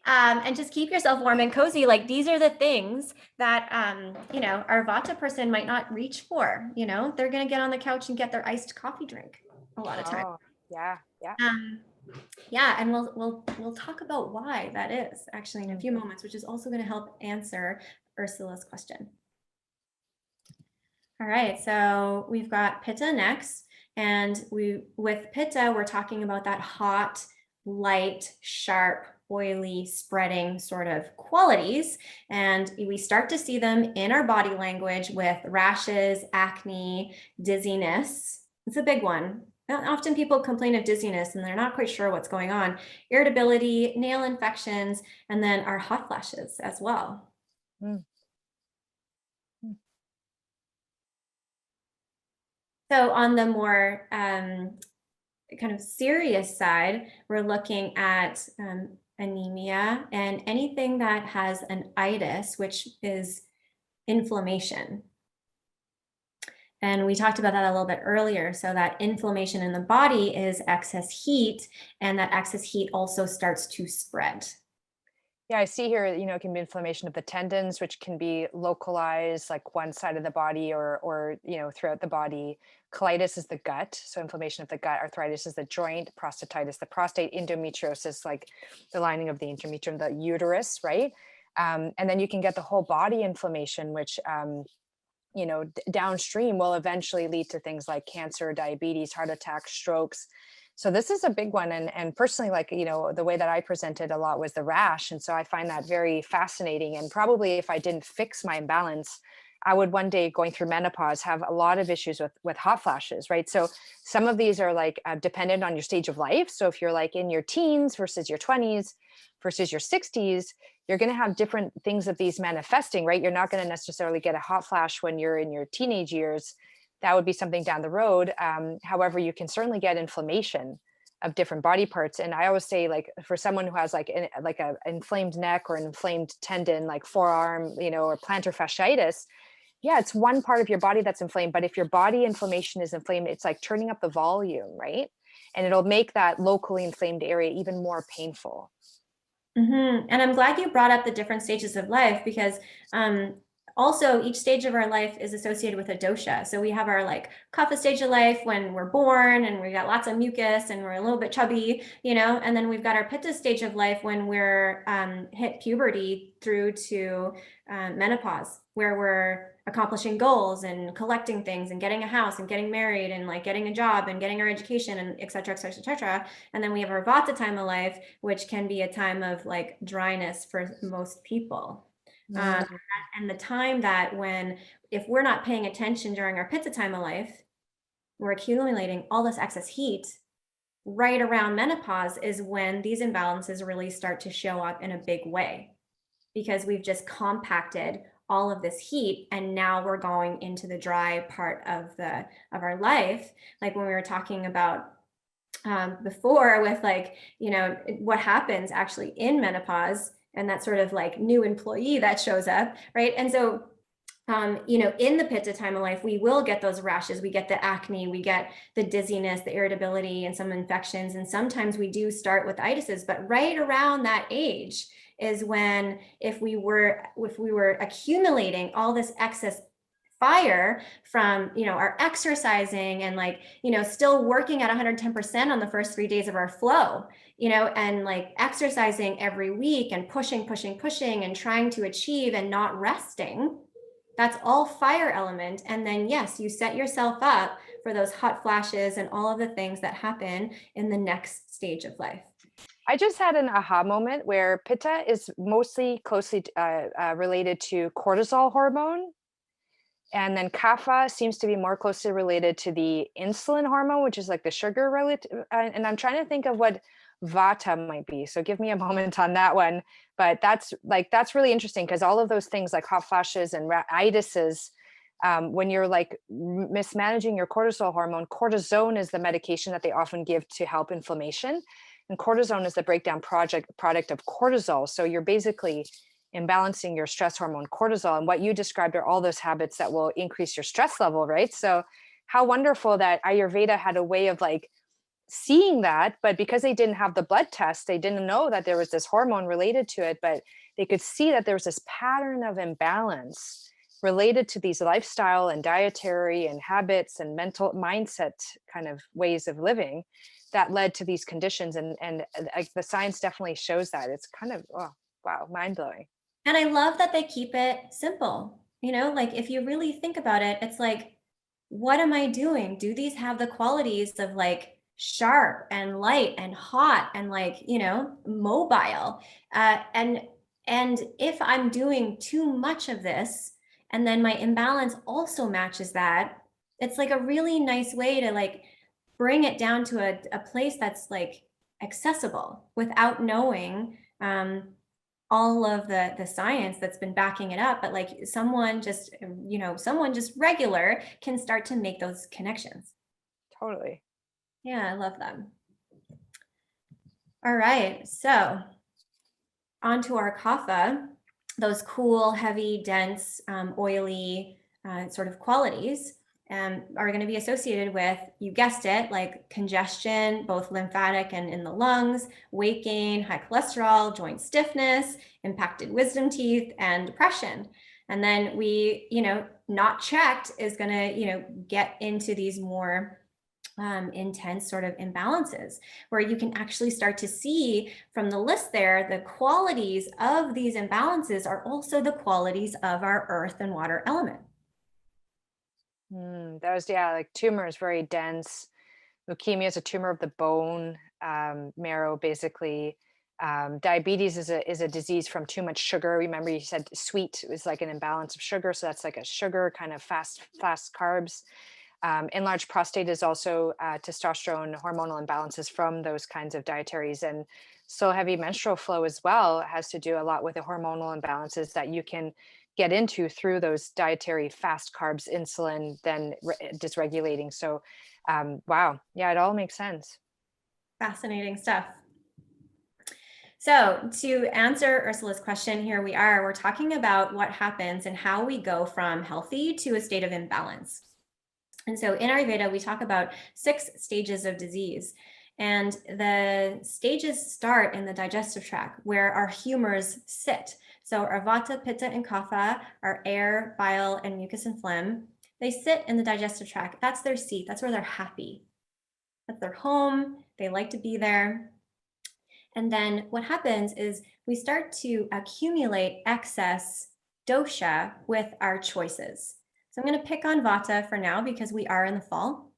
and just keep yourself warm and cozy. Like these are the things that, our Vata person might not reach for. They're going to get on the couch and get their iced coffee drink a lot of time. Oh, yeah. Yeah. Yeah, and we'll talk about why that is actually in a few moments, which is also going to help answer Ursula's question. All right, so we've got Pitta next, and with Pitta, we're talking about that hot, light, sharp, oily, spreading sort of qualities, and we start to see them in our body language with rashes, acne, dizziness. It's a big one. Often people complain of dizziness and they're not quite sure what's going on. Irritability, nail infections, and then our hot flashes as well. So on the more kind of serious side, we're looking at anemia and anything that has an itis, which is inflammation. And we talked about that a little bit earlier. So that inflammation in the body is excess heat, and that excess heat also starts to spread. Yeah, I see here, it can be inflammation of the tendons, which can be localized, like one side of the body or throughout the body. Colitis is the gut, so inflammation of the gut. Arthritis is the joint. Prostatitis, the prostate. Endometriosis, like the lining of the endometrium, the uterus, right? And then you can get the whole body inflammation, which downstream will eventually lead to things like cancer, diabetes, heart attacks, strokes. So this is a big one. And personally, like, the way that I presented a lot was the rash. And so I find that very fascinating. And probably if I didn't fix my imbalance, I would one day, going through menopause, have a lot of issues with hot flashes, right? So some of these are like dependent on your stage of life. So if you're like in your teens versus your 20s versus your 60s, you're going to have different things of these manifesting, right? You're not going to necessarily get a hot flash when you're in your teenage years. That would be something down the road. However, you can certainly get inflammation of different body parts. And I always say, like, for someone who has like a inflamed neck or an inflamed tendon, like forearm, or plantar fasciitis, yeah, it's one part of your body that's inflamed. But if your body inflammation is inflamed, it's like turning up the volume, right? And it'll make that locally inflamed area even more painful. And I'm glad you brought up the different stages of life, because also each stage of our life is associated with a dosha. So we have our like kapha stage of life when we're born and we got lots of mucus and we're a little bit chubby, and then we've got our pitta stage of life when we're hit puberty through to menopause, where we're accomplishing goals and collecting things and getting a house and getting married and like getting a job and getting our education and et cetera, et cetera, et cetera. And then we have our vata time of life, which can be a time of like dryness for most people. Mm. And the time that if we're not paying attention during our pitta time of life, we're accumulating all this excess heat right around menopause is when these imbalances really start to show up in a big way, because we've just compacted all of this heat and now we're going into the dry part of our life, like when we were talking about before with like what happens actually in menopause and that sort of like new employee that shows up, right? And so in the pitta time of life, we will get those rashes, we get the acne, we get the dizziness, the irritability, and some infections. And sometimes we do start with itises, but right around that age is when, if we were accumulating all this excess fire from our exercising and like still working at 110% on the first 3 days of our flow, and like exercising every week and pushing and trying to achieve and not resting, that's all fire element. And then yes, you set yourself up for those hot flashes and all of the things that happen in the next stage of life. I just had an aha moment where pitta is mostly closely related to cortisol hormone. And then kapha seems to be more closely related to the insulin hormone, which is like the sugar relative. And I'm trying to think of what vata might be. So give me a moment on that one. But that's really interesting, because all of those things like hot flashes and itises, when you're like mismanaging your cortisol hormone, cortisone is the medication that they often give to help inflammation. And cortisone is the breakdown product of cortisol. So you're basically imbalancing your stress hormone cortisol. And what you described are all those habits that will increase your stress level, right? So how wonderful that Ayurveda had a way of like seeing that, but because they didn't have the blood test, they didn't know that there was this hormone related to it, but they could see that there was this pattern of imbalance related to these lifestyle and dietary and habits and mental mindset kind of ways of living that led to these conditions. And the science definitely shows that. It's kind of, oh, wow, mind-blowing. And I love that they keep it simple. Like if you really think about it, it's like, what am I doing? Do these have the qualities of like sharp and light and hot and like, mobile? And if I'm doing too much of this, and then my imbalance also matches that, it's like a really nice way to like bring it down to a place that's like accessible without knowing all of the science that's been backing it up, but like someone just, someone just regular can start to make those connections. Totally. Yeah, I love them. All right, so onto our kapha, those cool, heavy, dense, oily sort of qualities are going to be associated with, you guessed it, like congestion, both lymphatic and in the lungs, weight gain, high cholesterol, joint stiffness, impacted wisdom teeth, and depression. And then we, not checked is going to, get into these more intense sort of imbalances, where you can actually start to see from the list there, the qualities of these imbalances are also the qualities of our earth and water element. That was, yeah, like tumor is very dense. Leukemia is a tumor of the bone marrow, basically. Diabetes is a disease from too much sugar. Remember, you said sweet is like an imbalance of sugar, so that's like a sugar kind of fast carbs. Enlarged prostate is also testosterone hormonal imbalances from those kinds of dietaries, and so heavy menstrual flow as well has to do a lot with the hormonal imbalances that you can get into through those dietary fast carbs, insulin, then dysregulating. So, wow, yeah, it all makes sense. Fascinating stuff. So to answer Ursula's question, here we're talking about what happens and how we go from healthy to a state of imbalance. And so in Ayurveda, we talk about 6 stages of disease. And the stages start in the digestive tract, where our humors sit. So our vata, pitta, and kapha, our air, bile, and mucus and phlegm, they sit in the digestive tract. That's their seat. That's where they're happy. That's their home. They like to be there. And then what happens is we start to accumulate excess dosha with our choices. So I'm going to pick on vata for now because we are in the fall.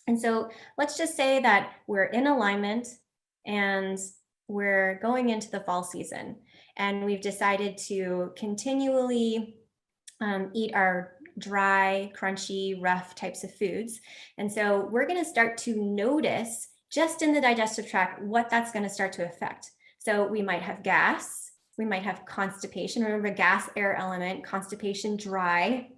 And so let's just say that we're in alignment and we're going into the fall season, and we've decided to continually eat our dry, crunchy, rough types of foods. And so we're going to start to notice just in the digestive tract what that's going to start to affect. So we might have gas, we might have constipation. Remember, gas, air element, constipation, dry.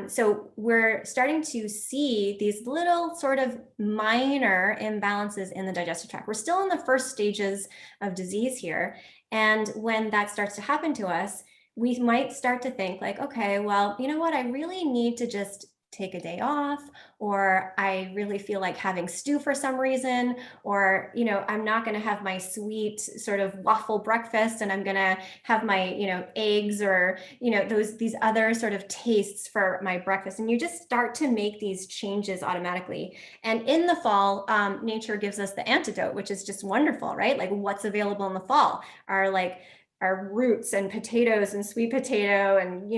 So we're starting to see these little sort of minor imbalances in the digestive tract. We're still in the first stages of disease here. And when that starts to happen to us, we might start to think like, okay, well, you know what? I really need to just take a day off, or I really feel like having stew for some reason, or, I'm not going to have my sweet sort of waffle breakfast and I'm going to have my, eggs or, these other sort of tastes for my breakfast. And you just start to make these changes automatically. And in the fall, nature gives us the antidote, which is just wonderful, right? Like what's available in the fall are like our roots and potatoes and sweet potato and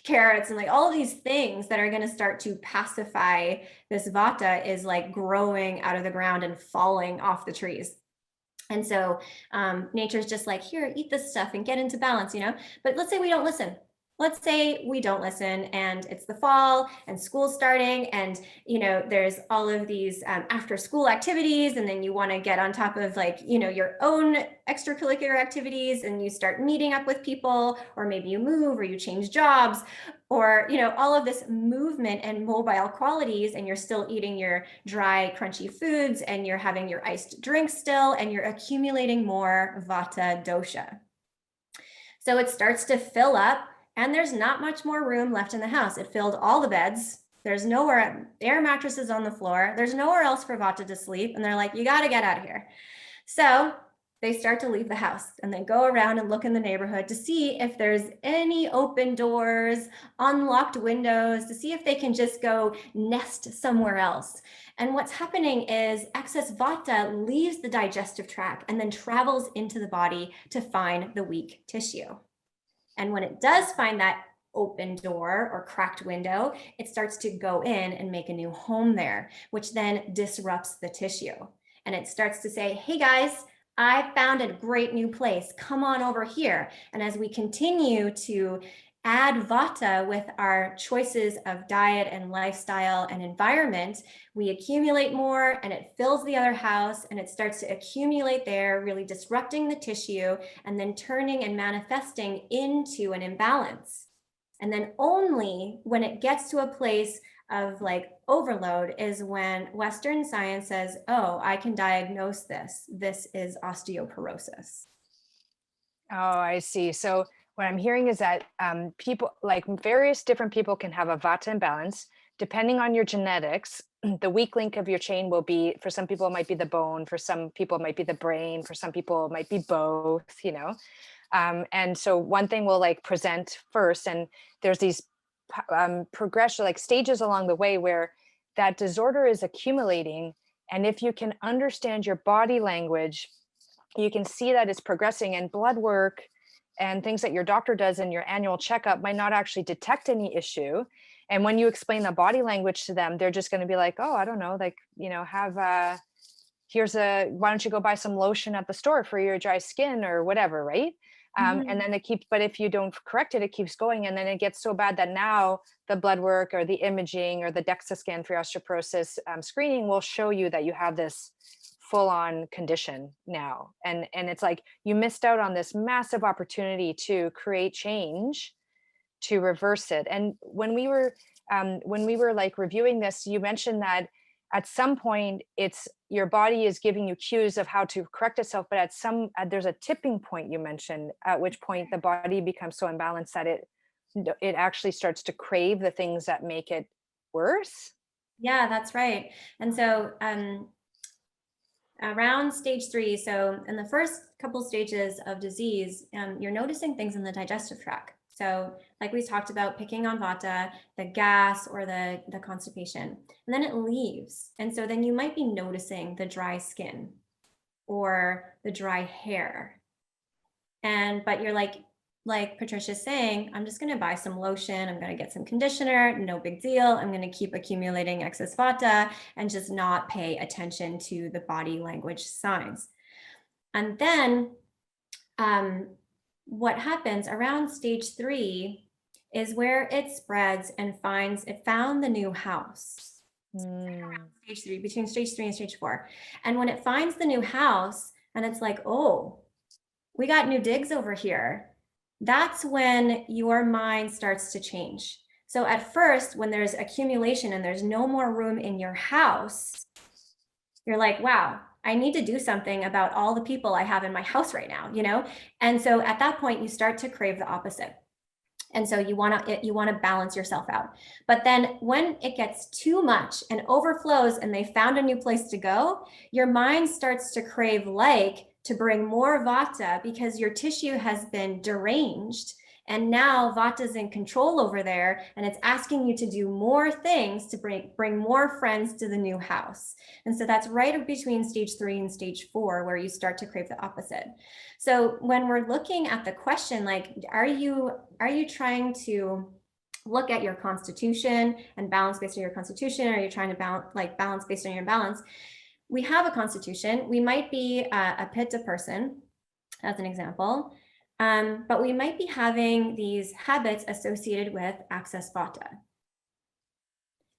carrots and like all of these things that are going to start to pacify this vata is like growing out of the ground and falling off the trees. And so nature's just like, here, eat this stuff and get into balance, but let's say we don't listen. Let's say we don't listen and it's the fall and school's starting and, there's all of these after school activities, and then you want to get on top of like, your own extracurricular activities, and you start meeting up with people, or maybe you move or you change jobs, or, all of this movement and mobile qualities, and you're still eating your dry, crunchy foods, and you're having your iced drinks still, and you're accumulating more vata dosha. So it starts to fill up, and there's not much more room left in the house. It filled all the beds. There's nowhere, air mattresses on the floor. There's nowhere else for vata to sleep. And they're like, you got to get out of here. So they start to leave the house, and they go around and look in the neighborhood to see if there's any open doors, unlocked windows, to see if they can just go nest somewhere else. And what's happening is excess vata leaves the digestive tract and then travels into the body to find the weak tissue. And when it does find that open door or cracked window, it starts to go in and make a new home there, which then disrupts the tissue. And it starts to say, hey guys, I found a great new place. Come on over here. And as we continue to add vata with our choices of diet and lifestyle and environment, we accumulate more and it fills the other house and it starts to accumulate there, really disrupting the tissue and then turning and manifesting into an imbalance. And then only when it gets to a place of like overload is when Western science says, oh, I can diagnose this. This is osteoporosis. Oh, I see. So what I'm hearing is that people, like various different people, can have a vata imbalance depending on your genetics. The weak link of your chain will be, for some people, it might be the bone, for some people, it might be the brain, for some people, it might be both, you know. And so one thing will like present first, and there's these progression, like stages along the way where that disorder is accumulating. And if you can understand your body language, you can see that it's progressing, and blood work and things that your doctor does in your annual checkup might not actually detect any issue. And when you explain the body language to them, they're just going to be like, oh, I don't know, like, you know, why don't you go buy some lotion at the store for your dry skin or whatever, right? And then but if you don't correct it, it keeps going. And then it gets so bad that now the blood work or the imaging or the DEXA scan for osteoporosis screening will show you that you have this full on condition now. And it's like, you missed out on this massive opportunity to create change, to reverse it. And when we were like reviewing this, you mentioned that at some point it's your body is giving you cues of how to correct itself, but there's a tipping point, you mentioned, at which point the body becomes so imbalanced that it actually starts to crave the things that make it worse. Yeah, that's right. And so around stage 3, so in the first couple stages of disease, you're noticing things in the digestive tract. So like we talked about, picking on vata, the gas or the constipation, and then it leaves. And so then you might be noticing the dry skin or the dry hair. But you're like Patricia's saying, I'm just going to buy some lotion. I'm going to get some conditioner. No big deal. I'm going to keep accumulating excess vata and just not pay attention to the body language signs. And then what happens around stage 3 is where it spreads and found the new house. Stage 3, between stage 3 and stage 4. And when it finds the new house and it's like, oh, we got new digs over here, that's when your mind starts to change. So at first, when there's accumulation and there's no more room in your house, you're like, wow, I need to do something about all the people I have in my house right now, you know? And so at that point, you start to crave the opposite. And so you want to balance yourself out. But then when it gets too much and overflows and they found a new place to go, your mind starts to crave to bring more vata because your tissue has been deranged. And now vata is in control over there, and it's asking you to do more things to bring more friends to the new house. And so that's right between stage 3 and stage 4, where you start to crave the opposite. So when we're looking at the question, like, are you trying to look at your constitution and balance based on your constitution? Or are you trying to balance based on your imbalance? We have a constitution. We might be a pitta person, as an example. But we might be having these habits associated with excess vata.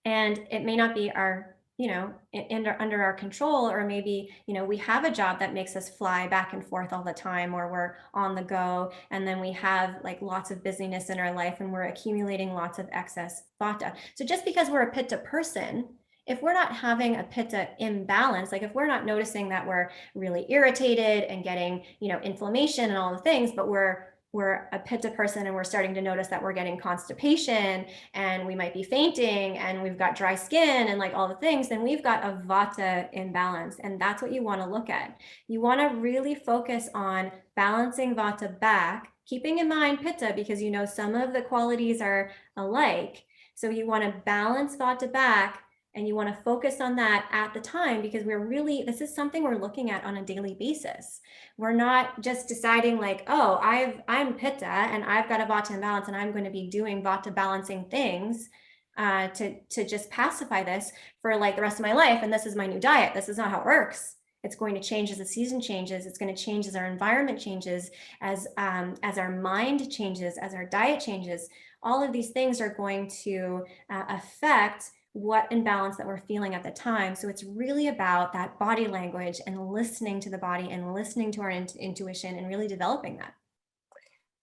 And it may not be under our control, or maybe, we have a job that makes us fly back and forth all the time, or we're on the go. And then we have like lots of busyness in our life and we're accumulating lots of excess vata. So just because we're a pitta person, if we're not having a pitta imbalance, like if we're not noticing that we're really irritated and getting, inflammation and all the things, but we're a pitta person and we're starting to notice that we're getting constipation and we might be fainting and we've got dry skin and like all the things, then we've got a vata imbalance. And that's what you want to look at. You want to really focus on balancing vata back, keeping in mind pitta, because some of the qualities are alike. So you want to balance vata back. And you want to focus on that at the time, because this is something we're looking at on a daily basis. We're not just deciding like, oh, I'm pitta and I've got a vata imbalance and I'm going to be doing vata balancing things to just pacify this for like the rest of my life. And this is my new diet. This is not how it works. It's going to change as the season changes. It's going to change as our environment changes, as our mind changes, as our diet changes. All of these things are going to affect what imbalance that we're feeling at the time. So it's really about that body language and listening to the body and listening to our intuition and really developing that.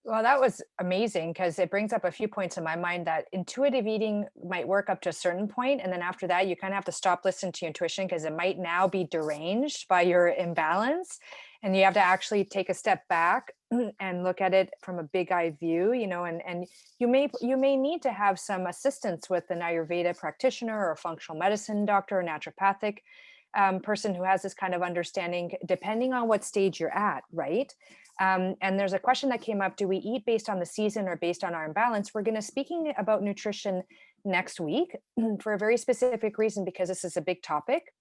Well, that was amazing because it brings up a few points in my mind that intuitive eating might work up to a certain point, and then after that, you kind of have to stop listening to your intuition because it might now be deranged by your imbalance, and you have to actually take a step back and look at it from a big eye view, and you may need to have some assistance with an Ayurveda practitioner or a functional medicine doctor or naturopathic person who has this kind of understanding, depending on what stage you're at, right? And there's a question that came up: do we eat based on the season or based on our imbalance? We're going to speaking about nutrition next week for a very specific reason, because this is a big topic.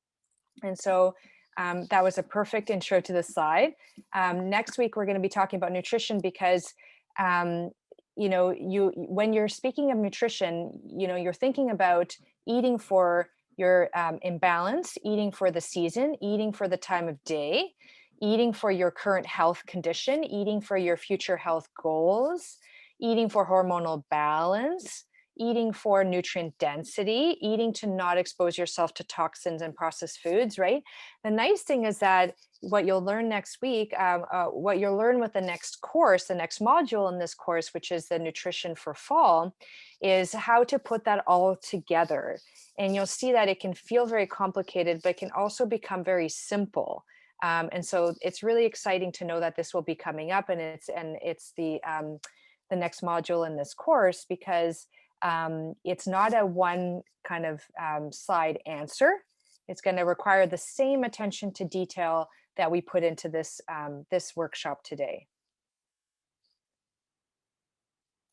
And so that was a perfect intro to the slide. Next week, we're going to be talking about nutrition because when you're speaking of nutrition, you're thinking about eating for your imbalance, eating for the season, eating for the time of day, eating for your current health condition, eating for your future health goals, eating for hormonal balance, eating for nutrient density, eating to not expose yourself to toxins and processed foods, right? The nice thing is that what you'll learn next week, what you'll learn with the next course, the next module in this course, which is the nutrition for fall, is how to put that all together. And you'll see that it can feel very complicated, but it can also become very simple. And so it's really exciting to know that this will be coming up, and it's the next module in this course, because it's not a one kind of slide answer. It's going to require the same attention to detail that we put into this workshop today.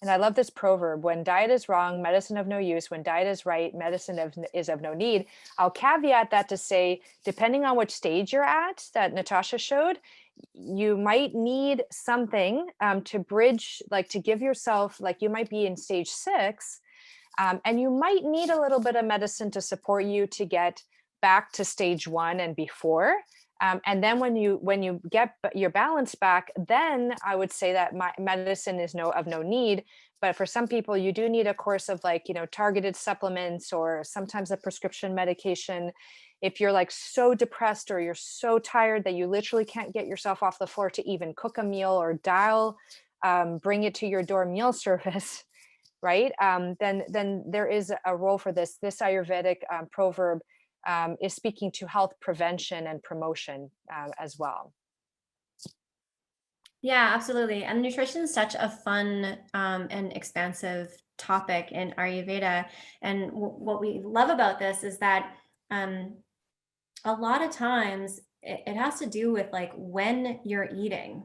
And I love this proverb: when diet is wrong, medicine of no use. When diet is right, medicine is of no need. I'll caveat that to say, depending on which stage you're at, that Natasha showed, you might need something to bridge, like to give yourself, like you might be in stage 6, and you might need a little bit of medicine to support you to get back to stage 1 and before. And then when you get your balance back, then I would say that medicine is of no need. But for some people, you do need a course of targeted supplements, or sometimes a prescription medication. If you're like so depressed or you're so tired that you literally can't get yourself off the floor to even cook a meal or bring it to your door meal service, right? Then there is a role for this. This Ayurvedic proverb is speaking to health prevention and promotion as well. Yeah, absolutely. And nutrition is such a fun and expansive topic in Ayurveda. And what we love about this is that a lot of times it has to do with like when you're eating,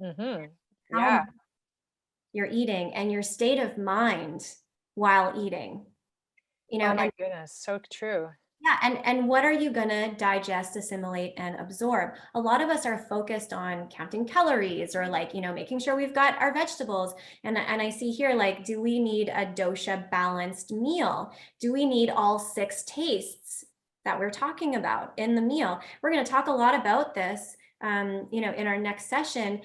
Mm-hmm. how Yeah. you're eating, and your state of mind while eating. Oh my And goodness, so true. yeah, and what are you gonna digest, assimilate, and absorb? A lot of us are focused on counting calories, or making sure we've got our vegetables. And I see here, like, do we need a dosha balanced meal? Do we need all 6 tastes that we're talking about in the meal? We're gonna talk a lot about this, in our next session.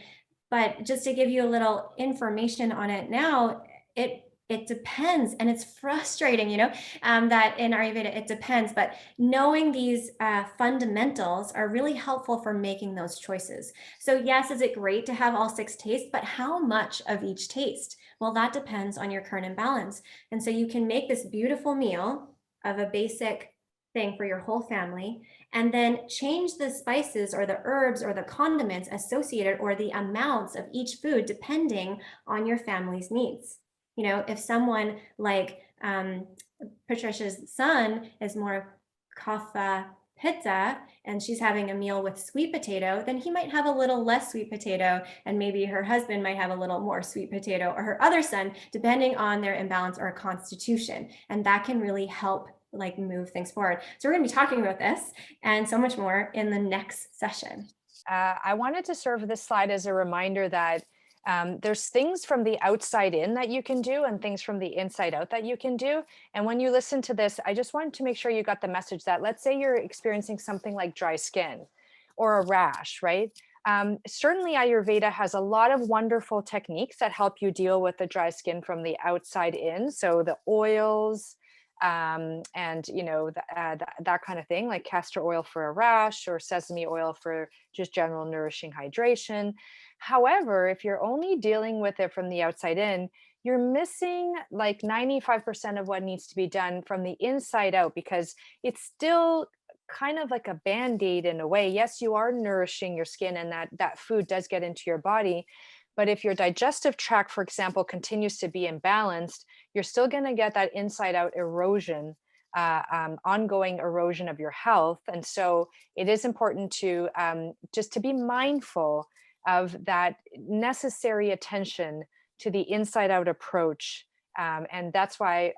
But just to give you a little information on it now, it depends, and it's frustrating, that in Ayurveda it depends. But knowing these fundamentals are really helpful for making those choices. So yes, is it great to have all 6 tastes, but how much of each taste? Well, that depends on your current imbalance. And so you can make this beautiful meal of a basic thing for your whole family, and then change the spices or the herbs or the condiments associated, or the amounts of each food, depending on your family's needs. If someone like Patricia's son is more kapha pitta, and she's having a meal with sweet potato, then he might have a little less sweet potato, and maybe her husband might have a little more sweet potato, or her other son, depending on their imbalance or constitution. And that can really help move things forward. So we're going to be talking about this and so much more in the next session. I wanted to serve this slide as a reminder that There's things from the outside in that you can do and things from the inside out that you can do. And when you listen to this, I just wanted to make sure you got the message that, let's say you're experiencing something like dry skin or a rash, right? Certainly Ayurveda has a lot of wonderful techniques that help you deal with the dry skin from the outside in. So the oils, and that kind of thing, like castor oil for a rash or sesame oil for just general nourishing hydration. However, if you're only dealing with it from the outside in, you're missing like 95% of what needs to be done from the inside out, because it's still kind of like a band-aid in a way. Yes, you are nourishing your skin and that food does get into your body. But if your digestive tract, for example, continues to be imbalanced, you're still going to get that inside out erosion, ongoing erosion of your health. And so it is important to just to be mindful of that necessary attention to the inside out approach. And that's why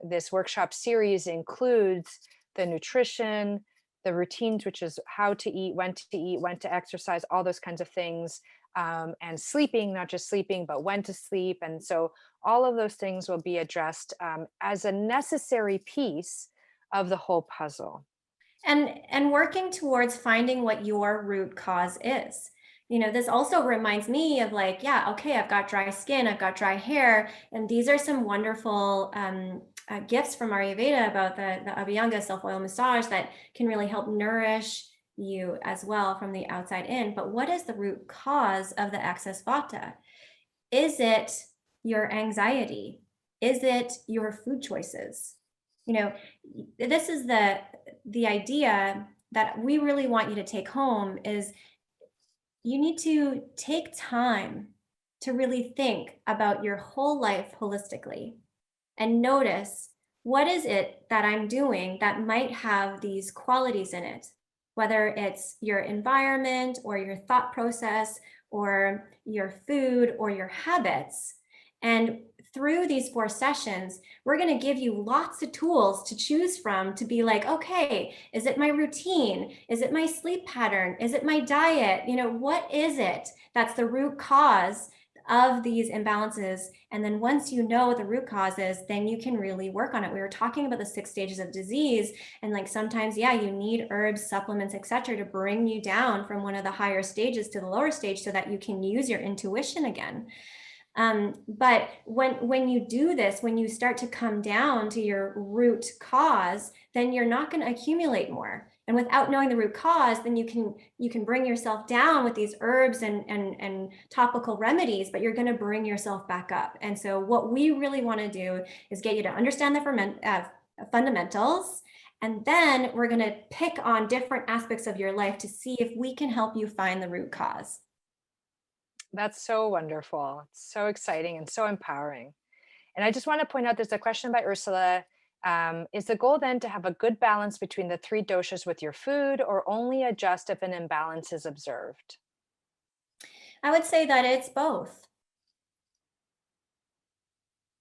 this workshop series includes the nutrition, the routines, which is how to eat, when to exercise, all those kinds of things, and sleeping, not just sleeping, but when to sleep. And so all of those things will be addressed as a necessary piece of the whole puzzle. And working towards finding what your root cause is. This also reminds me of, like, yeah, okay, I've got dry skin, I've got dry hair, and these are some wonderful gifts from Ayurveda about the Abhyanga self-oil massage that can really help nourish you as well from the outside in. But what is the root cause of the excess vata? Is it your anxiety? Is it your food choices? This is the idea that we really want you to take home, is you need to take time to really think about your whole life holistically and notice, what is it that I'm doing that might have these qualities in it, whether it's your environment or your thought process or your food or your habits. And through these 4 sessions, we're going to give you lots of tools to choose from, to be like, okay, is it my routine? Is it my sleep pattern? Is it my diet? What is it that's the root cause of these imbalances? And then once you know what the root cause is, then you can really work on it. We were talking about the 6 stages of disease, and like sometimes, yeah, you need herbs, supplements, etc., to bring you down from one of the higher stages to the lower stage so that you can use your intuition again. But when you do this, when you start to come down to your root cause, then you're not going to accumulate more. And without knowing the root cause, then you can bring yourself down with these herbs and topical remedies, but you're going to bring yourself back up. And so what we really want to do is get you to understand the fundamentals. And then we're going to pick on different aspects of your life to see if we can help you find the root cause. That's so wonderful. It's so exciting and so empowering. And I just want to point out, there's a question by Ursula. Is the goal then to have a good balance between the 3 doshas with your food, or only adjust if an imbalance is observed? I would say that it's both.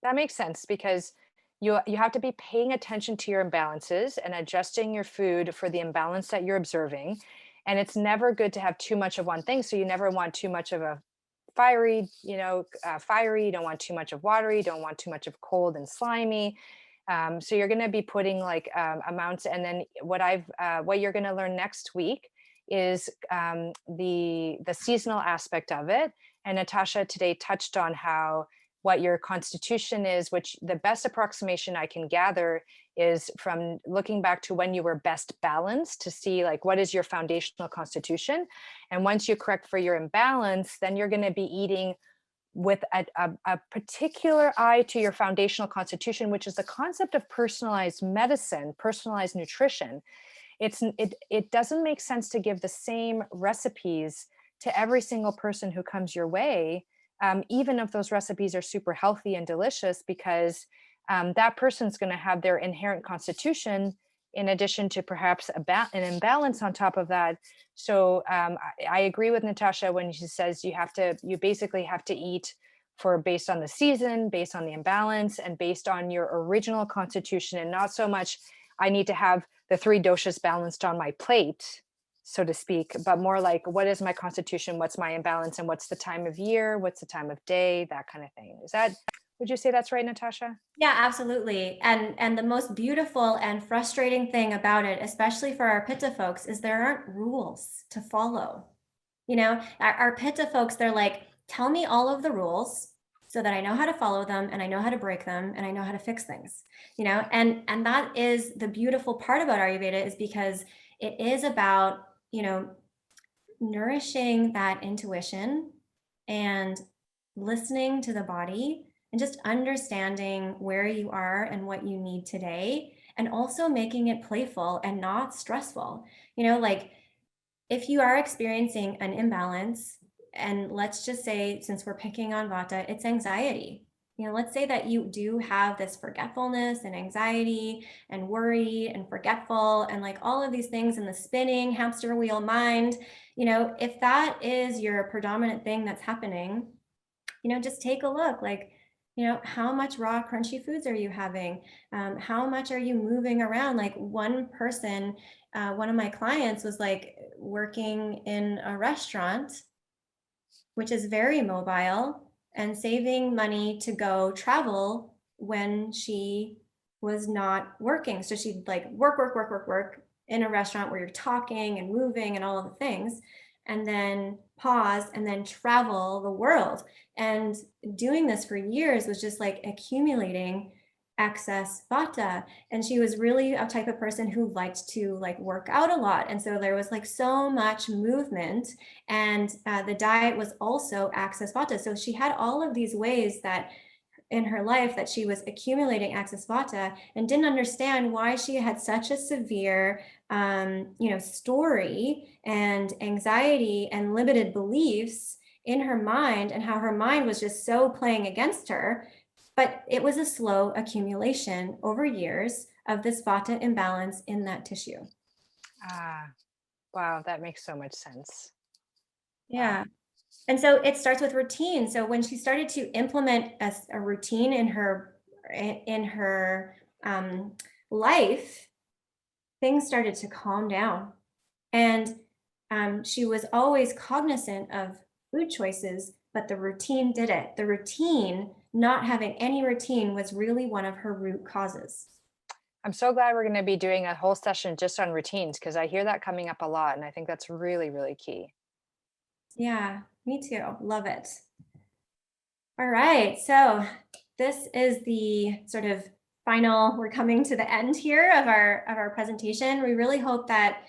That makes sense, because you have to be paying attention to your imbalances and adjusting your food for the imbalance that you're observing. And it's never good to have too much of one thing. So you never want too much of a fiery. You don't want too much of watery. You don't want too much of cold and slimy. So you're going to be putting like amounts. And then what you're going to learn next week is the seasonal aspect of it. And Natasha today touched on what your constitution is, which the best approximation I can gather is from looking back to when you were best balanced, to see like what is your foundational constitution. And once you correct for your imbalance, then you're going to be eating with a particular eye to your foundational constitution, which is the concept of personalized medicine, personalized nutrition. It doesn't make sense to give the same recipes to every single person who comes your way, even if those recipes are super healthy and delicious, because that person's going to have their inherent constitution in addition to perhaps an imbalance on top of that. So I agree with Natasha when she says you basically have to eat based on the season, based on the imbalance, and based on your original constitution, and not so much I need to have the 3 doshas balanced on my plate so to speak, but more like, what is my constitution? What's my imbalance? And what's the time of year? What's the time of day? That kind of thing. Would you say that's right, Natasha? Yeah, absolutely. And the most beautiful and frustrating thing about it, especially for our Pitta folks, is there aren't rules to follow. You know, our Pitta folks, they're like, tell me all of the rules so that I know how to follow them and I know how to break them and I know how to fix things. You know, and that is the beautiful part about Ayurveda, is because it is about, you know, nourishing that intuition and listening to the body and just understanding where you are and what you need today, and also making it playful and not stressful. You know, like if you are experiencing an imbalance, and let's just say, since we're picking on Vata, it's anxiety. You know, let's say that you do have this forgetfulness and anxiety and worry and forgetful and like all of these things in the spinning hamster wheel mind. You know, if that is your predominant thing that's happening, you know, just take a look, like, you know, how much raw crunchy foods are you having? How much are you moving around? Like one person, one of my clients was like working in a restaurant, which is very mobile, and saving money to go travel when she was not working. So she'd like work in a restaurant where you're talking and moving and all of the things, and then pause and then travel the world. And doing this for years was just like accumulating excess vata. And she was really a type of person who liked to like work out a lot. And so there was like so much movement, and the diet was also excess vata. So she had all of these ways that in her life that she was accumulating excess vata, and didn't understand why she had such a severe you know, story and anxiety and limited beliefs in her mind, and how her mind was just so playing against her. But it was a slow accumulation over years of this vata imbalance in that tissue. Ah, wow, that makes so much sense. Wow. Yeah. And so it starts with routine. So when she started to implement a routine in her life, things started to calm down. And she was always cognizant of food choices, but the routine did it. The routine, not having any routine, was really one of her root causes. I'm so glad we're going to be doing a whole session just on routines, because I hear that coming up a lot. And I think that's really, really key. Yeah, me too. Love it. All right. So this is the sort of final, we're coming to the end here of our presentation. We really hope that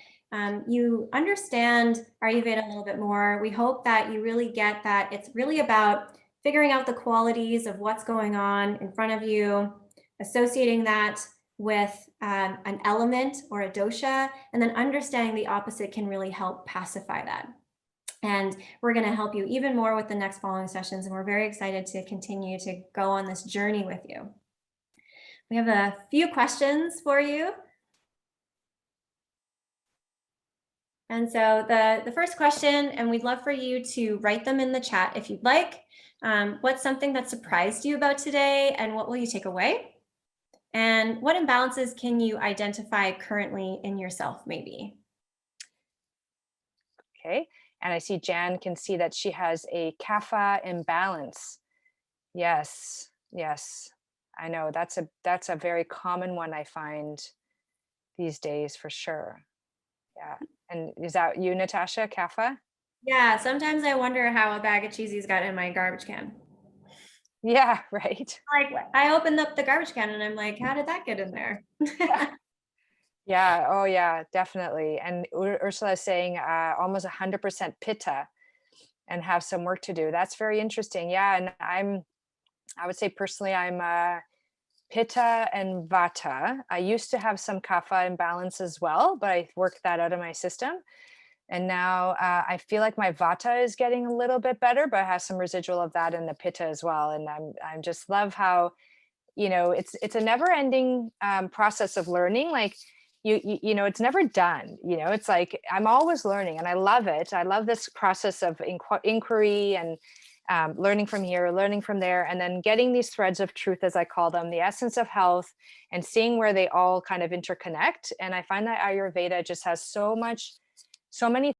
you understand Ayurveda a little bit more. We hope that you really get that it's really about figuring out the qualities of what's going on in front of you, associating that with an element or a dosha, and then understanding the opposite can really help pacify that. And we're going to help you even more with the next following sessions. And we're very excited to continue to go on this journey with you. We have a few questions for you. And so the first question, and we'd love for you to write them in the chat if you'd like. What's something that surprised you about today, and what will you take away? And what imbalances can you identify currently in yourself, maybe? Okay. And I see Jan can see that she has a kapha imbalance. Yes. Yes. I know that's a very common one I find these days for sure. Yeah. And is that you, Natasha, kapha? Yeah, sometimes I wonder how a bag of cheesies got in my garbage can. Yeah, right. Like, I opened up the garbage can and I'm like, how did that get in there? Yeah. Oh, yeah, definitely. And Ursula is saying almost 100% pitta and have some work to do. That's very interesting. Yeah. And I would say personally, I'm pitta and vata. I used to have some kapha imbalance as well, but I worked that out of my system. And now I feel like my vata is getting a little bit better, but I have some residual of that in the pitta as well. And I'm just love how, you know, it's a never ending process of learning. Like you know, it's never done. You know, it's like I'm always learning, and I love it. I love this process of inquiry and learning from here, learning from there, and then getting these threads of truth, as I call them, the essence of health, and seeing where they all kind of interconnect. And I find that Ayurveda just has so many